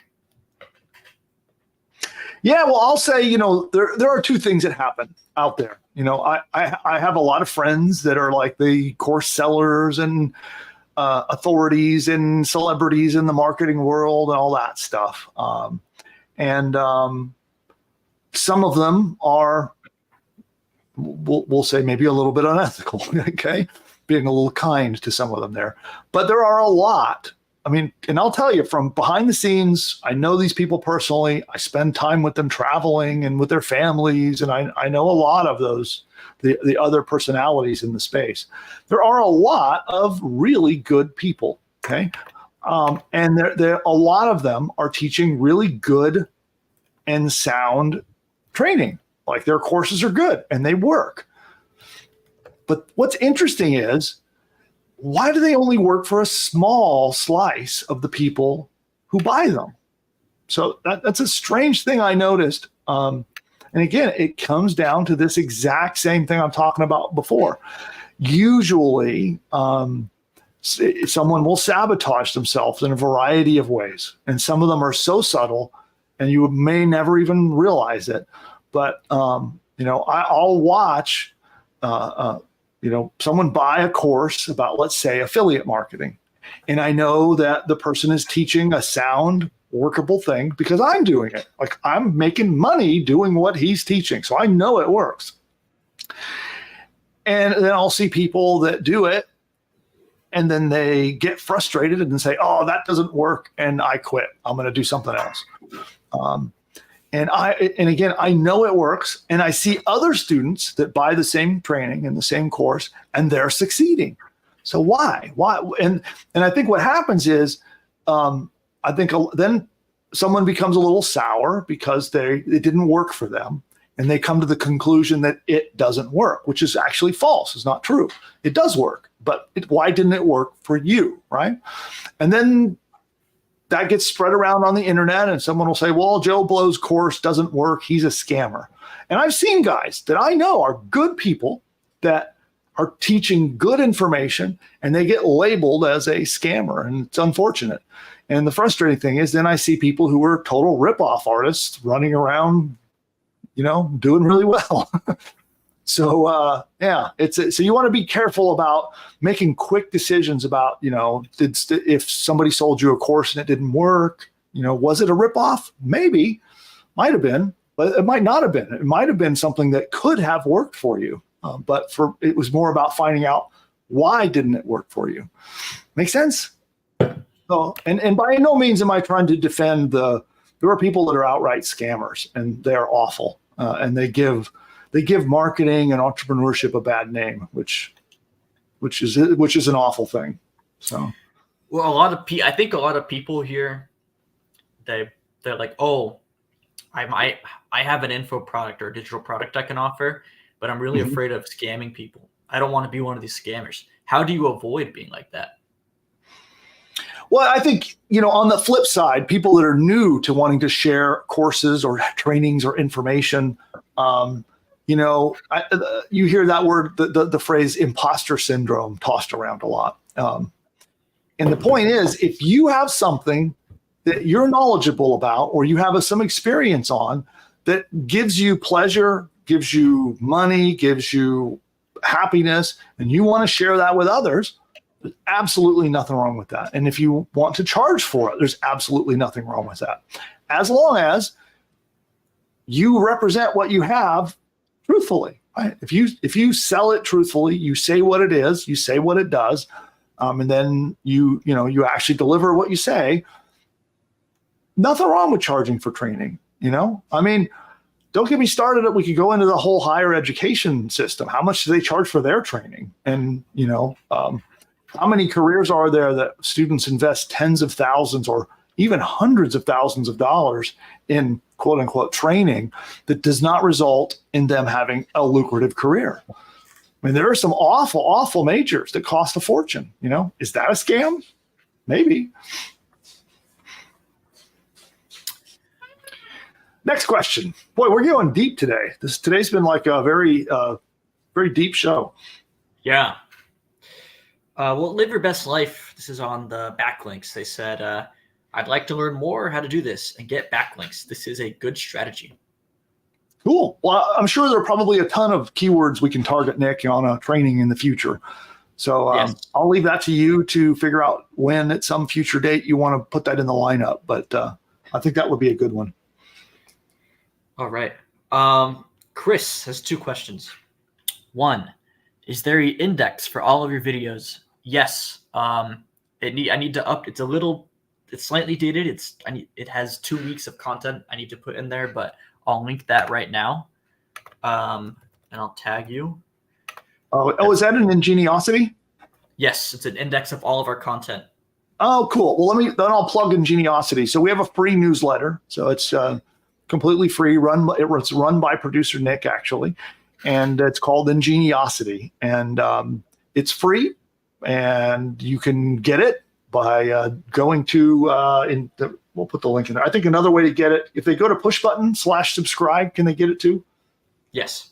Yeah, well, I'll say, there are two things that happen out there. I have a lot of friends that are like the course sellers and authorities and celebrities in the marketing world and all that stuff. And some of them are, we'll say, maybe a little bit unethical, okay? Being a little kind to some of them there. But there are a lot. I mean, and I'll tell you, from behind the scenes, I know these people personally. I spend time with them traveling and with their families, and I know a lot of those, the other personalities in the space. There are a lot of really good people, okay? And a lot of them are teaching really good and sound training. Like, their courses are good and they work. But what's interesting is, why do they only work for a small slice of the people who buy them? So that's a strange thing I noticed. And again, it comes down to this exact same thing I'm talking about before. Usually, someone will sabotage themselves in a variety of ways. And some of them are so subtle, and you may never even realize it. But, I'll watch someone buy a course about, let's say, affiliate marketing. And I know that the person is teaching a sound, workable thing because I'm doing it. Like, I'm making money doing what he's teaching. So I know it works. And then I'll see people that do it, and then they get frustrated and say, oh, that doesn't work, and I quit. I'm going to do something else. And again, I know it works, and I see other students that buy the same training and the same course, and they're succeeding. So why? And I think what happens is, I think then someone becomes a little sour because it didn't work for them, and they come to the conclusion that it doesn't work, which is actually false. It's not true. It does work, but why didn't it work for you, right? And then that gets spread around on the internet, and someone will say, well, Joe Blow's course doesn't work. He's a scammer. And I've seen guys that I know are good people that are teaching good information, and they get labeled as a scammer, and it's unfortunate. And the frustrating thing is, then I see people who are total ripoff artists running around, doing really well. So so you want to be careful about making quick decisions about, if somebody sold you a course and it didn't work, was it a ripoff? Maybe, might have been, but it might not have been. It might have been something that could have worked for you, but it was more about finding out why didn't it work for you. Make sense? So, and by no means am I trying to defend there are people that are outright scammers, and they're awful, and they give marketing and entrepreneurship a bad name, which is an awful thing. So, well, I think a lot of people here, they're like, oh, I have an info product or a digital product I can offer, but I'm really afraid of scamming people. I don't want to be one of these scammers. How do you avoid being like that? Well, I think, on the flip side, people that are new to wanting to share courses or trainings or information, you hear that word, the phrase imposter syndrome tossed around a lot. And the point is, if you have something that you're knowledgeable about, or you have some experience on that gives you pleasure, gives you money, gives you happiness, and you want to share that with others, there's absolutely nothing wrong with that. And if you want to charge for it, there's absolutely nothing wrong with that. As long as you represent what you have truthfully, right? If you sell it truthfully, you say what it is, you say what it does, and then you actually deliver what you say, nothing wrong with charging for training. I mean, don't get me started. We could go into the whole higher education system. How much do they charge for their training? And, how many careers are there that students invest tens of thousands or even hundreds of thousands of dollars in quote unquote training that does not result in them having a lucrative career? I mean, there are some awful, awful majors that cost a fortune. Is that a scam? Maybe. Next question. Boy, we're going deep today. Today's been like a very, very deep show. Yeah. Well, live your best life. This is on the backlinks. They said, I'd like to learn more how to do this and get backlinks. This is a good strategy. Cool. Well, I'm sure there are probably a ton of keywords we can target Nick on a training in the future. So Yes. I'll leave that to you to figure out when at some future date you want to put that in the lineup. But I think that would be a good one. All right. Chris has 2 questions. 1, is there an index for all of your videos? Yes. I need to up. It's slightly dated. It has 2 weeks of content I need to put in there, but I'll link that right now. And I'll tag you. Oh, is that an Ingeniosity? Yes, it's an index of all of our content. Oh, cool. Well, then I'll plug Ingeniosity. So we have a free newsletter. So it's completely free. It's run by producer Nick, actually, and it's called Ingeniosity, and it's free, and you can get it by going to we'll put the link in there. I think another way to get it, if they go to pushbutton/subscribe, can they get it too? Yes.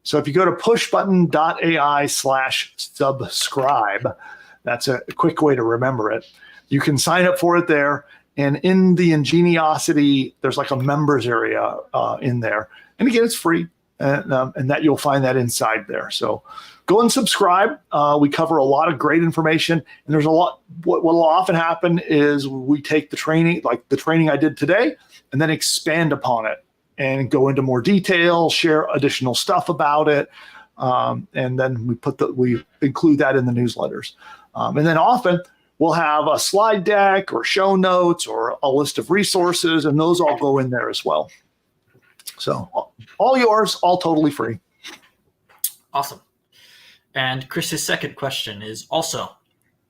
So if you go to pushbutton.ai/subscribe, that's a quick way to remember it. You can sign up for it there. And in the Ingeniosity, there's like a members area in there. And again, it's free. And that you'll find that inside there. So go and subscribe. We cover a lot of great information. And there's a lot. What will often happen is we take the training, like the training I did today, and then expand upon it and go into more detail, share additional stuff about it. And then we include that in the newsletters. And then often we'll have a slide deck or show notes or a list of resources, and those all go in there as well. So all yours, all totally free. Awesome. And Chris's second question is also,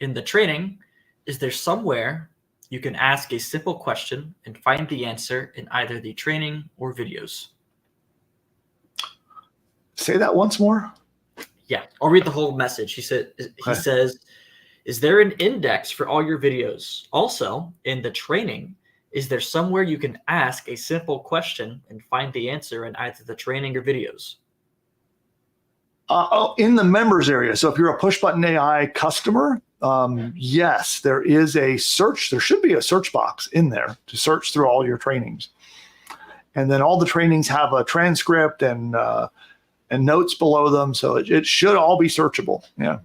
in the training, is there somewhere you can ask a simple question and find the answer in either the training or videos? Say that once more. Yeah, I'll read the whole message. He says, is there an index for all your videos? Also, in the training, is there somewhere you can ask a simple question and find the answer in either the training or videos? In the members area. So if you're a PushButton AI customer, yes, there is a search. There should be a search box in there to search through all your trainings. And then all the trainings have a transcript and notes below them. So it should all be searchable. Yeah.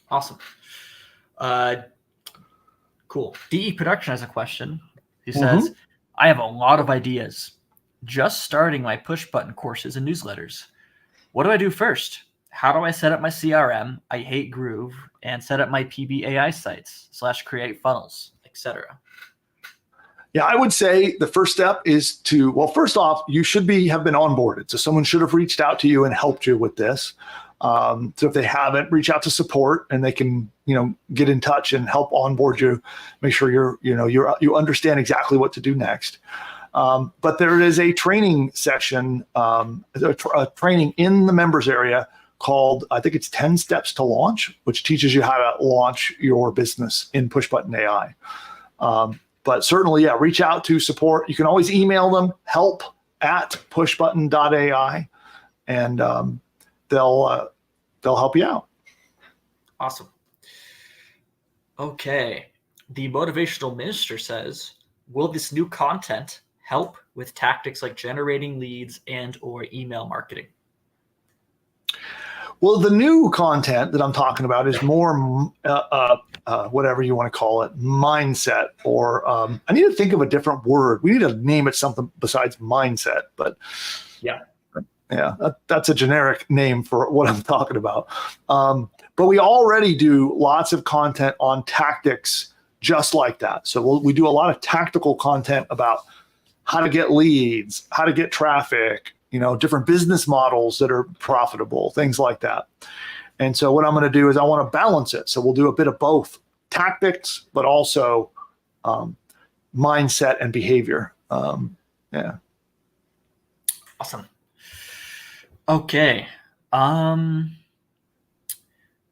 Awesome. Cool. DE Production has a question. He says, I have a lot of ideas. Just starting my push button courses and newsletters. What do I do first? How do I set up my CRM? I hate Groove, and set up my PBAI sites / create funnels, etc. Yeah, I would say the first step is to, well, first off, you should have been onboarded. So someone should have reached out to you and helped you with this. So if they haven't, reach out to support, and they can, get in touch and help onboard you. Make sure you understand exactly what to do next. But there is a training session, a training in the members area called, I think it's 10 Steps to Launch, which teaches you how to launch your business in PushButton AI. But certainly, yeah, reach out to support. You can always email them, help@pushbutton.ai, and they'll help you out. Awesome. Okay. The motivational minister says, will this new content help with tactics like generating leads and or email marketing? Well, the new content that I'm talking about is more, whatever you want to call it, mindset, or I need to think of a different word. We need to name it something besides mindset, but yeah, that's a generic name for what I'm talking about. But we already do lots of content on tactics just like that. So we do a lot of tactical content about how to get leads, how to get traffic, different business models that are profitable, things like that. And so what I'm going to do is I want to balance it. So we'll do a bit of both tactics, but also mindset and behavior. Yeah. Awesome. Okay.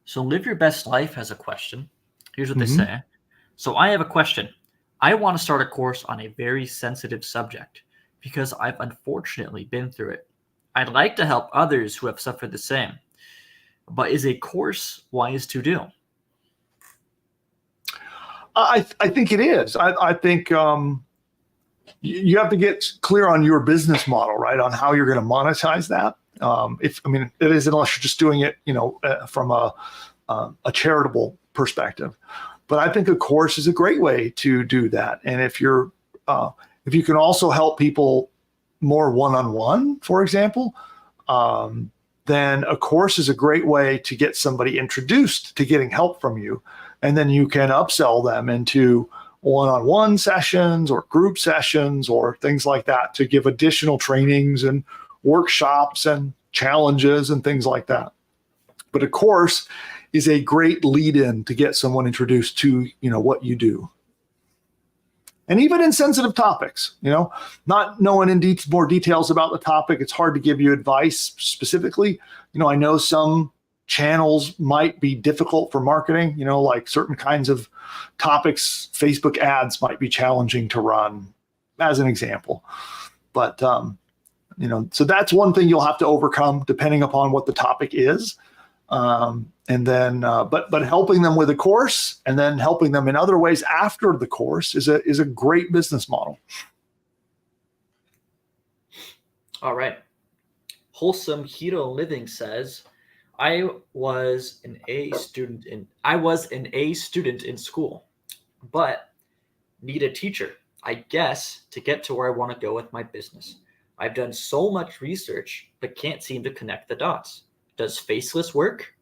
So Live Your Best Life has a question. Here's what they say. So I have a question. I want to start a course on a very sensitive subject because I've unfortunately been through it. I'd like to help others who have suffered the same. But is a course wise to do? I think it is. I think you have to get clear on your business model, right? On how you're going to monetize that. It is, unless you're just doing it, from a charitable perspective. But I think a course is a great way to do that. And if you can also help people more one-on-one, for example, then a course is a great way to get somebody introduced to getting help from you. And then you can upsell them into one-on-one sessions or group sessions or things like that to give additional trainings and workshops and challenges and things like that. But a course is a great lead-in to get someone introduced to, what you do. And even in sensitive topics, not knowing more details about the topic, it's hard to give you advice specifically. I know some channels might be difficult for marketing, like certain kinds of topics, Facebook ads might be challenging to run, as an example. But, so that's one thing you'll have to overcome depending upon what the topic is. And then, but helping them with a course and then helping them in other ways after the course is a great business model. All right. Wholesome Keto Living says, I was an A student in school, but need a teacher, I guess, to get to where I want to go with my business. I've done so much research, but can't seem to connect the dots. Does Faceless work?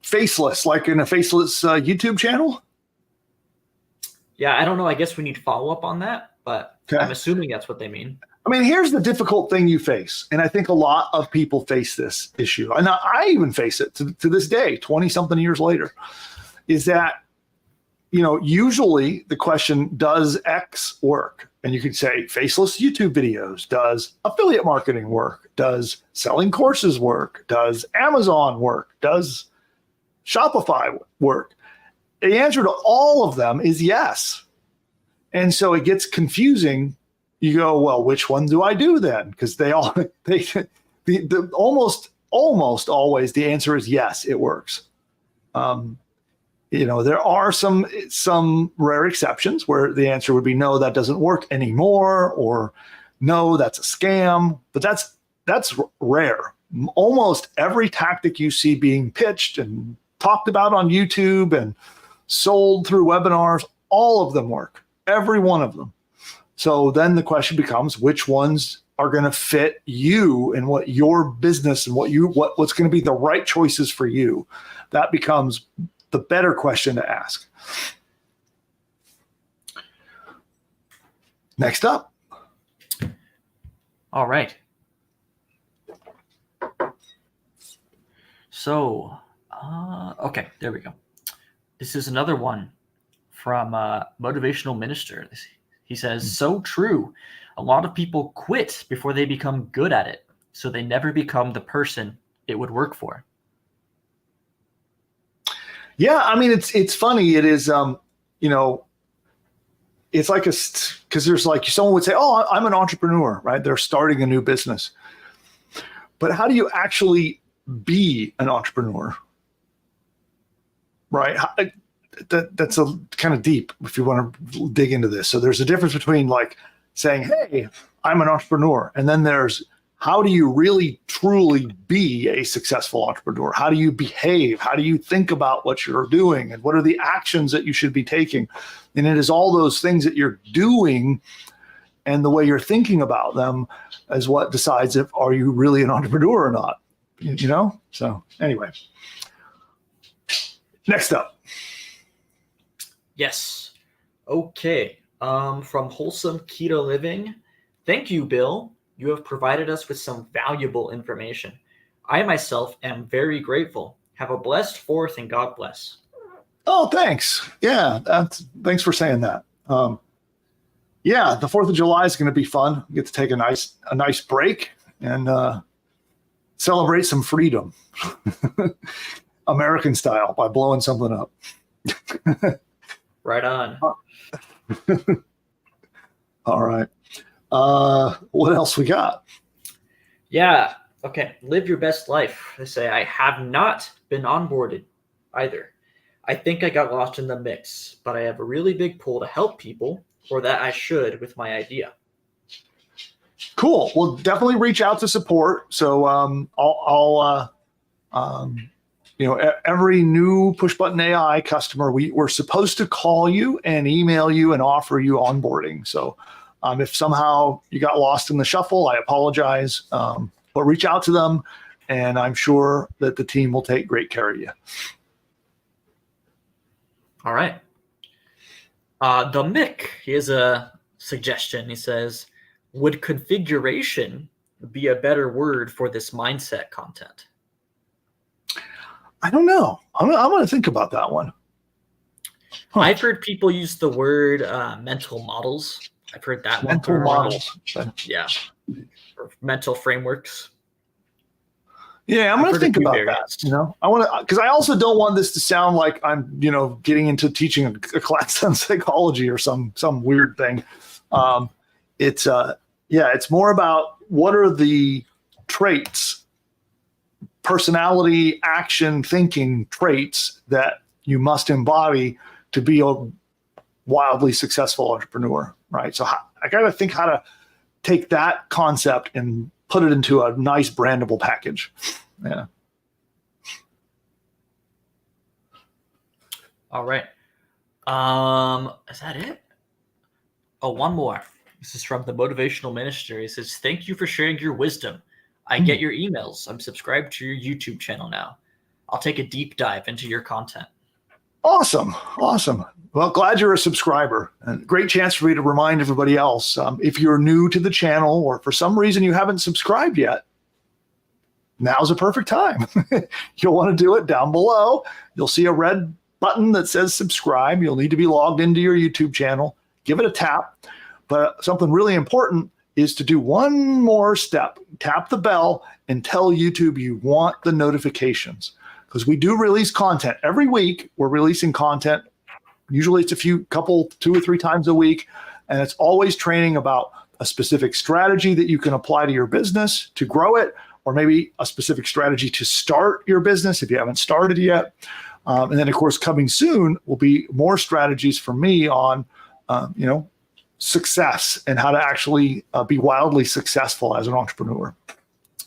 Faceless, like in a Faceless YouTube channel? Yeah, I don't know. I guess we need follow-up on that, but okay. I'm assuming that's what they mean. Here's the difficult thing you face, and I think a lot of people face this issue, and I even face it to this day, 20-something years later, is that, usually the question, does X work? And you could say Faceless YouTube videos. Does affiliate marketing work? Does selling courses work? Does Amazon work? Does Shopify work? The answer to all of them is yes. And so it gets confusing. You go, well, which one do I do then? Because almost always the answer is yes, it works. There are some rare exceptions where the answer would be no, that doesn't work anymore, or no, that's a scam. But that's rare. Almost every tactic you see being pitched and talked about on YouTube and sold through webinars, all of them work. Every one of them. So then the question becomes, which ones are going to fit you and what your business and what's going to be the right choices for you? That becomes the better question to ask. Next up. All right. So, okay, there we go. This is another one from Motivational Minister. He says, so true. A lot of people quit before they become good at it, so they never become the person it would work for. Yeah, I mean, it's funny. It is, it's like because there's like someone would say, oh, I'm an entrepreneur, right? They're starting a new business. But how do you actually be an entrepreneur, right? That's a kind of deep if you want to dig into this. So there's a difference between like saying, hey, I'm an entrepreneur. And then there's how do you really truly be a successful entrepreneur? How do you behave? How do you think about what you're doing? And what are the actions that you should be taking? And it is all those things that you're doing and the way you're thinking about them is what decides if are you really an entrepreneur or not. So anyway, next up. Yes. Okay. From Wholesome Keto Living. Thank you, Bill. You have provided us with some valuable information. I myself am very grateful. Have a blessed 4th and God bless. Oh, thanks. Yeah. Thanks for saying that. Yeah. The 4th of July is going to be fun. We get to take a nice break and, celebrate some freedom, American style, by blowing something up. Right on. All right. What else we got? Yeah. Okay. Live your best life. They say, I have not been onboarded either. I think I got lost in the mix, but I have a really big pull to help people, or that I should with my idea. Cool. Well, definitely reach out to support. So every new PushButton AI customer, we're supposed to call you and email you and offer you onboarding. So if somehow you got lost in the shuffle, I apologize. But reach out to them, and I'm sure that the team will take great care of you. All right. The Mick, he has a suggestion. He says, would configuration be a better word for this mindset content? I don't know. I'm going to think about that one. Huh. I've heard people use the word mental models. I've heard that one. Mental models. Yeah. Or mental frameworks. Yeah, I'm going to think about that. I want to, because I also don't want this to sound like I'm, getting into teaching a class on psychology or some weird thing. It's more about what are the traits, personality, action, thinking traits that you must embody to be a wildly successful entrepreneur, right? So I got to think how to take that concept and put it into a nice brandable package. Yeah. All right. Is that it? Oh, one more. This is from the Motivational Minister. He says, thank you for sharing your wisdom. I get your emails. I'm subscribed to your YouTube channel now. I'll take a deep dive into your content. Awesome. Well, glad you're a subscriber. And great chance for me to remind everybody else. If you're new to the channel or for some reason you haven't subscribed yet, now's a perfect time. You'll want to do it down below. You'll see a red button that says subscribe. You'll need to be logged into your YouTube channel. Give it a tap. But something really important is to do one more step. Tap the bell and tell YouTube you want the notifications, because we do release content every week. We're releasing content. Usually it's 2 or 3 times a week. And it's always training about a specific strategy that you can apply to your business to grow it, or maybe a specific strategy to start your business if you haven't started yet. And then, of course, coming soon will be more strategies for me on, success and how to actually be wildly successful as an entrepreneur.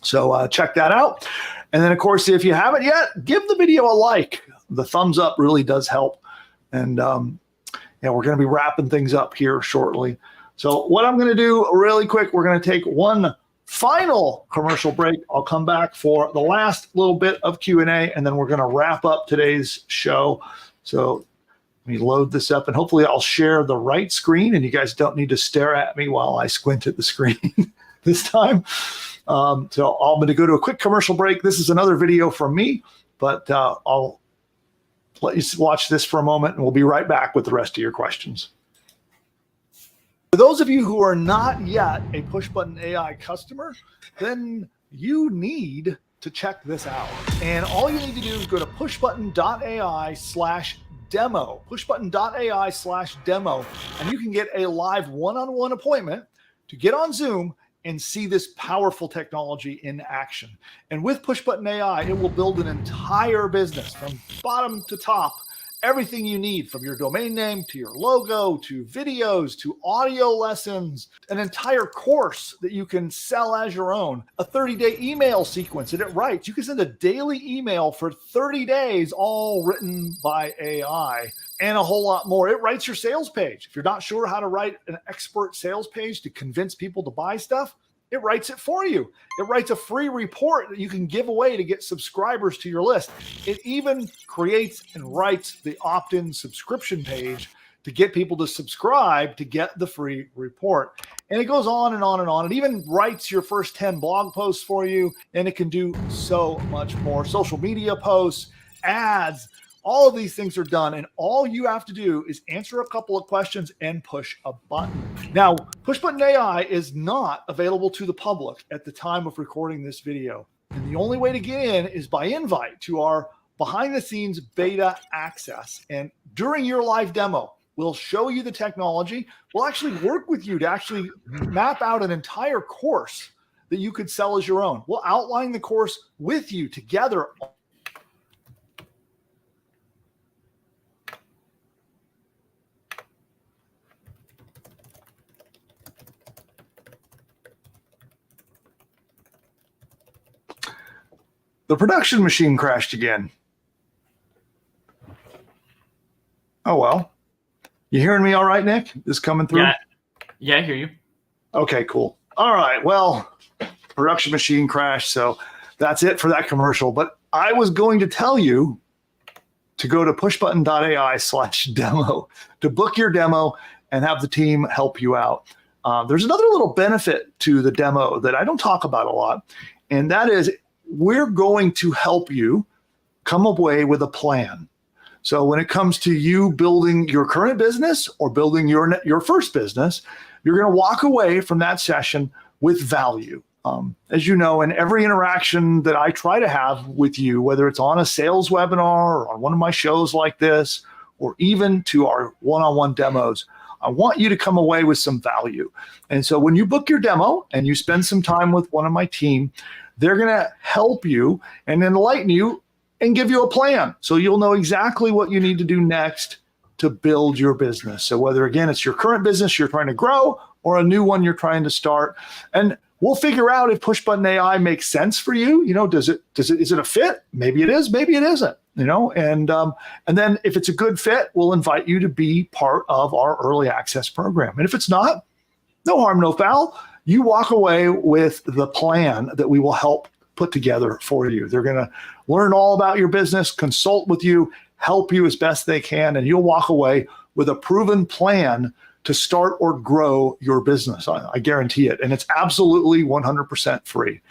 So check that out. And then, of course, if you haven't yet, give the video a like. The thumbs up really does help. And we're going to be wrapping things up here shortly. So what I'm going to do really quick, we're going to take one final commercial break. I'll come back for the last little bit of Q&A, and then we're going to wrap up today's show. So let me load this up, and hopefully I'll share the right screen, and you guys don't need to stare at me while I squint at the screen this time. So I'm going to go to a quick commercial break. This is another video from me, but I'll let you watch this for a moment, and we'll be right back with the rest of your questions. For those of you who are not yet a PushButton AI customer, then you need to check this out. And all you need to do is go to pushbutton.ai/demo, pushbutton.ai/demo, and you can get a live one-on-one appointment to get on Zoom and see this powerful technology in action. And with PushButton AI, it will build an entire business from bottom to top. Everything you need, from your domain name to your logo to videos to audio lessons, an entire course that you can sell as your own, a 30-day email sequence that it writes. You can send a daily email for 30 days, all written by AI, and a whole lot more. It writes your sales page. If you're not sure how to write an expert sales page to convince people to buy stuff, it writes it for you. It writes a free report that you can give away to get subscribers to your list. It even creates and writes the opt-in subscription page to get people to subscribe to get the free report. And it goes on and on and on. It even writes your first 10 blog posts for you, and it can do so much more. Social media posts, ads, all of these things are done, and all you have to do is answer a couple of questions and push a button. Now, PushButton AI is not available to the public at the time of recording this video. And the only way to get in is by invite to our behind-the-scenes beta access. And during your live demo, we'll show you the technology. We'll actually work with you to actually map out an entire course that you could sell as your own. We'll outline the course with you together. The production machine crashed again. Oh, well. You hearing me all right, Nick? This coming through? Yeah, I hear you. Okay, cool. All right, well, production machine crashed, so that's it for that commercial. But I was going to tell you to go to pushbutton.ai/demo to book your demo and have the team help you out. There's another little benefit to the demo that I don't talk about a lot, and that is we're going to help you come away with a plan. So when it comes to you building your current business or building your first business, you're going to walk away from that session with value. As you know, in every interaction that I try to have with you, whether it's on a sales webinar or on one of my shows like this, or even to our one-on-one demos, I want you to come away with some value. And so when you book your demo and you spend some time with one of my team, they're going to help you and enlighten you and give you a plan. So you'll know exactly what you need to do next to build your business. So whether, again, it's your current business you're trying to grow or a new one you're trying to start. And we'll figure out if PushButton AI makes sense for you. Is it a fit? Maybe it is, maybe it isn't. And then if it's a good fit, we'll invite you to be part of our early access program. And if it's not, no harm, no foul. You walk away with the plan that we will help put together for you. They're going to learn all about your business, consult with you, help you as best they can, and you'll walk away with a proven plan to start or grow your business. I guarantee it. And it's absolutely 100% free.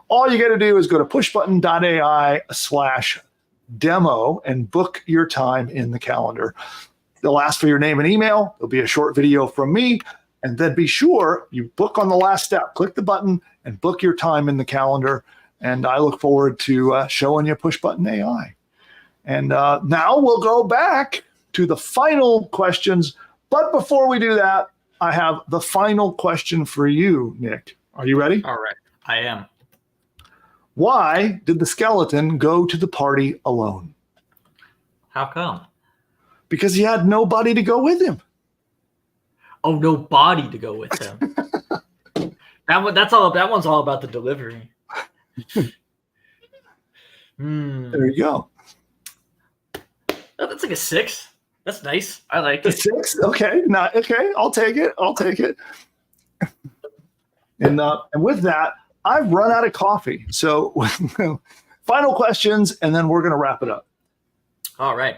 All you got to do is go to pushbutton.ai/demo and book your time in the calendar. They'll ask for your name and email. There'll be a short video from me. And then be sure you book on the last step. Click the button and book your time in the calendar. And I look forward to showing you PushButton AI. And now we'll go back to the final questions. But before we do that, I have the final question for you, Nick. Are you ready? All right, I am. Why did the skeleton go to the party alone? How come? Because he had nobody to go with him. Oh, no body to go with him. That one's all about the delivery. There you go. Oh, that's like a 6. That's nice. I like A it. 6? Okay. Okay. I'll take it. And with that, I've run out of coffee. So final questions, and then we're going to wrap it up. All right.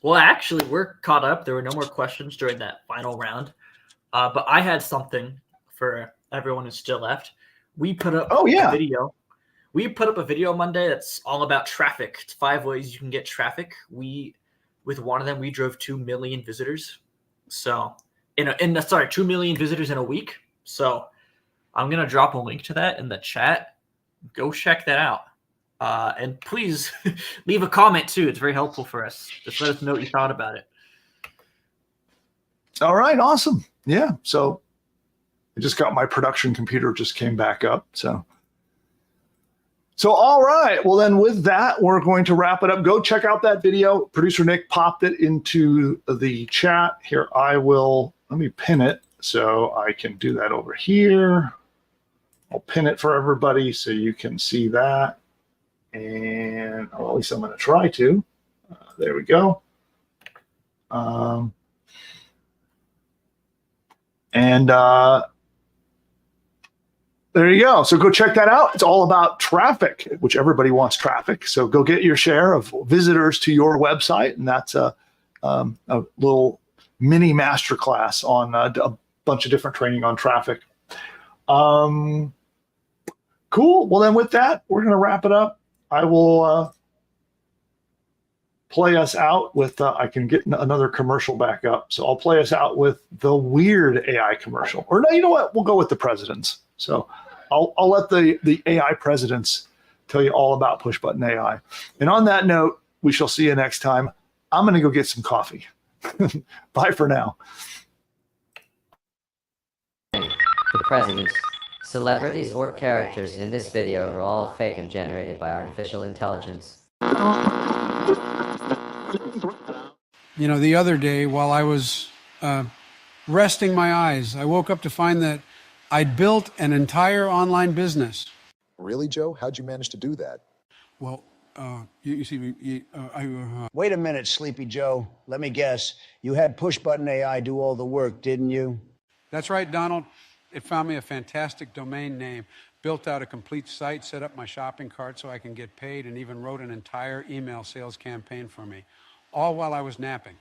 Well, actually, we're caught up. There were no more questions during that final round. But I had something for everyone who's still left. We put up a video. We put up a video Monday that's all about traffic. It's 5 ways you can get traffic. With one of them, we drove 2 million visitors. So, 2 million visitors in a week. So, I'm going to drop a link to that in the chat. Go check that out. And please leave a comment too. It's very helpful for us. Just let us know what you thought about it. All right. Awesome. Yeah. So I just got my production computer just came back up. So all right. Well, then with that, we're going to wrap it up. Go check out that video. Producer Nick popped it into the chat. Here, let me pin it so I can do that over here. I'll pin it for everybody so you can see that. And at least I'm going to try to. There we go. There you go. So go check that out. It's all about traffic, which everybody wants traffic. So go get your share of visitors to your website. And that's a little mini masterclass on a bunch of different training on traffic. Cool. Well, then with that, we're going to wrap it up. I will play us out with, I can get another commercial back up. So I'll play us out with the weird AI commercial. Or no, you know what? We'll go with the presidents. So I'll let the AI presidents tell you all about PushButton AI. And on that note, we shall see you next time. I'm going to go get some coffee. Bye for now. The presidents, celebrities, or characters in this video are all fake and generated by artificial intelligence. You know, the other day while I was resting my eyes, I woke up to find that I'd built an entire online business. Really, Joe? How'd you manage to do that? Well, you see, Wait a minute, Sleepy Joe. Let me guess. You had PushButton AI do all the work, didn't you? That's right, Donald. It found me a fantastic domain name, built out a complete site, set up my shopping cart so I can get paid, and even wrote an entire email sales campaign for me, all while I was napping.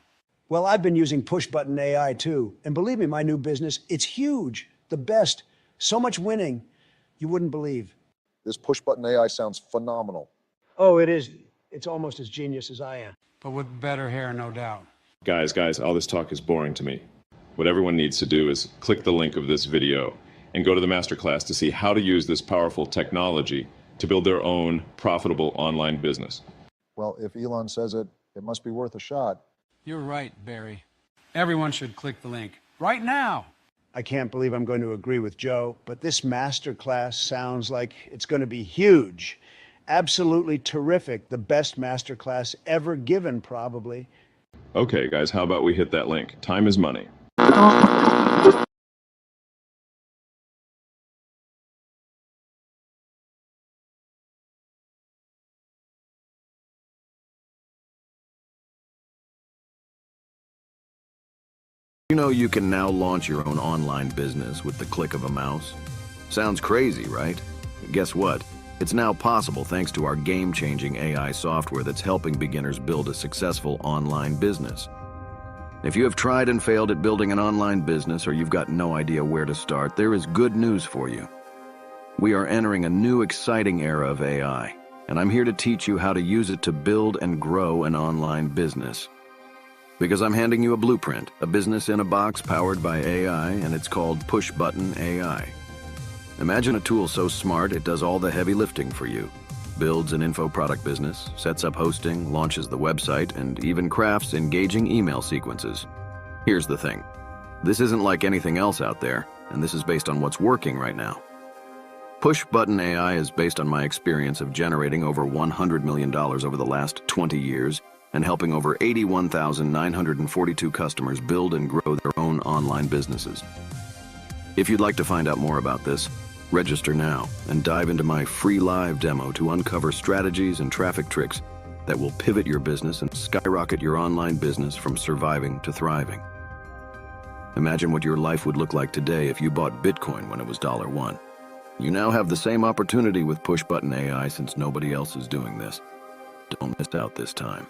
Well, I've been using PushButton AI too. And believe me, my new business, it's huge. The best. So much winning, you wouldn't believe. This PushButton AI sounds phenomenal. Oh, it is. It's almost as genius as I am. But with better hair, no doubt. Guys, all this talk is boring to me. What everyone needs to do is click the link of this video and go to the masterclass to see how to use this powerful technology to build their own profitable online business. Well, if Elon says it, it must be worth a shot. You're right, Barry. Everyone should click the link right now. I can't believe I'm going to agree with Joe, but this masterclass sounds like it's going to be huge. Absolutely terrific. The best masterclass ever given, probably. Okay, guys, how about we hit that link? Time is money. You know you can now launch your own online business with the click of a mouse? Sounds crazy, right? Guess what? It's now possible thanks to our game-changing AI software that's helping beginners build a successful online business. If you have tried and failed at building an online business or you've got no idea where to start, there is good news for you. We are entering a new exciting era of AI, and I'm here to teach you how to use it to build and grow an online business. Because I'm handing you a blueprint, a business in a box powered by AI, and it's called PushButton AI. Imagine a tool so smart it does all the heavy lifting for you. Builds an info product business, sets up hosting, launches the website, and even crafts engaging email sequences. Here's the thing. This isn't like anything else out there, and this is based on what's working right now. PushButton AI is based on my experience of generating over $100 million over the last 20 years and helping over 81,942 customers build and grow their own online businesses. If you'd like to find out more about this, register now and dive into my free live demo to uncover strategies and traffic tricks that will pivot your business and skyrocket your online business from surviving to thriving. Imagine what your life would look like today if you bought Bitcoin when it was $1. You now have the same opportunity with PushButton AI since nobody else is doing this. Don't miss out this time.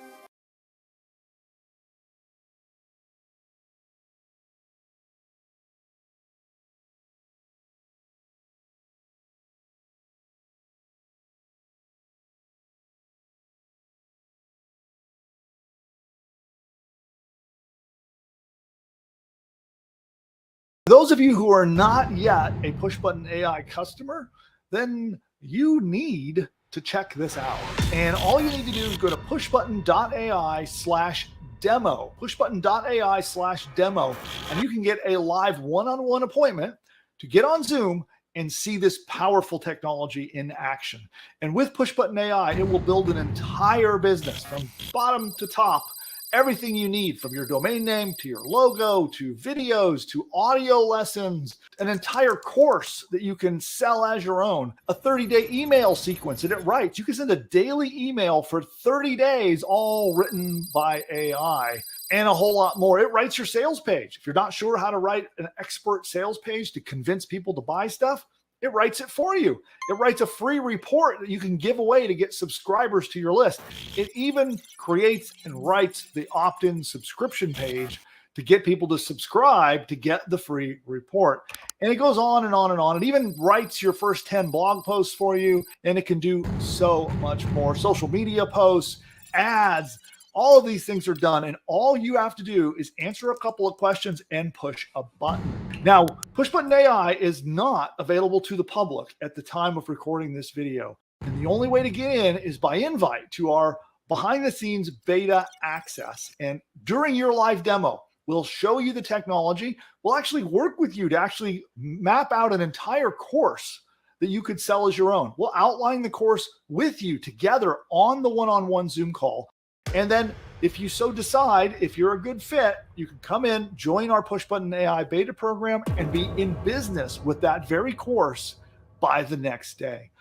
Those of you who are not yet a PushButton AI customer, then you need to check this out. And all you need to do is go to pushbutton.ai/demo, pushbutton.ai/demo, and you can get a live one-on-one appointment to get on Zoom and see this powerful technology in action. And with PushButton AI, it will build an entire business from bottom to top. Everything you need, from your domain name to your logo to videos to audio lessons, an entire course that you can sell as your own, a 30-day email sequence that it writes. You can send a daily email for 30 days, all written by AI, and a whole lot more. It writes your sales page. If you're not sure how to write an expert sales page to convince people to buy stuff, it writes it for you. It writes a free report that you can give away to get subscribers to your list. It even creates and writes the opt-in subscription page to get people to subscribe to get the free report. And it goes on and on and on. It even writes your first 10 blog posts for you, and it can do so much more. Social media posts, ads, all of these things are done, and all you have to do is answer a couple of questions and push a button. Now, PushButton AI is not available to the public at the time of recording this video, and the only way to get in is by invite to our behind-the-scenes beta access. And during your live demo, we'll show you the technology. We'll actually work with you to actually map out an entire course that you could sell as your own. We'll outline the course with you together on the one-on-one Zoom call. And then if you so decide, if you're a good fit, you can come in, join our PushButton AI beta program, and be in business with that very course by the next day.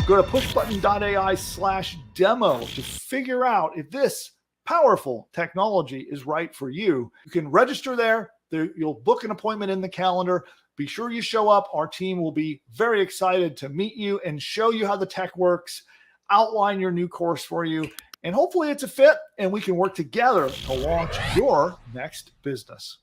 Go to pushbutton.ai/demo to figure out if this powerful technology is right for you. You can register there. You'll book an appointment in the calendar. Be sure you show up. Our team will be very excited to meet you and show you how the tech works, outline your new course for you, and hopefully it's a fit and we can work together to launch your next business.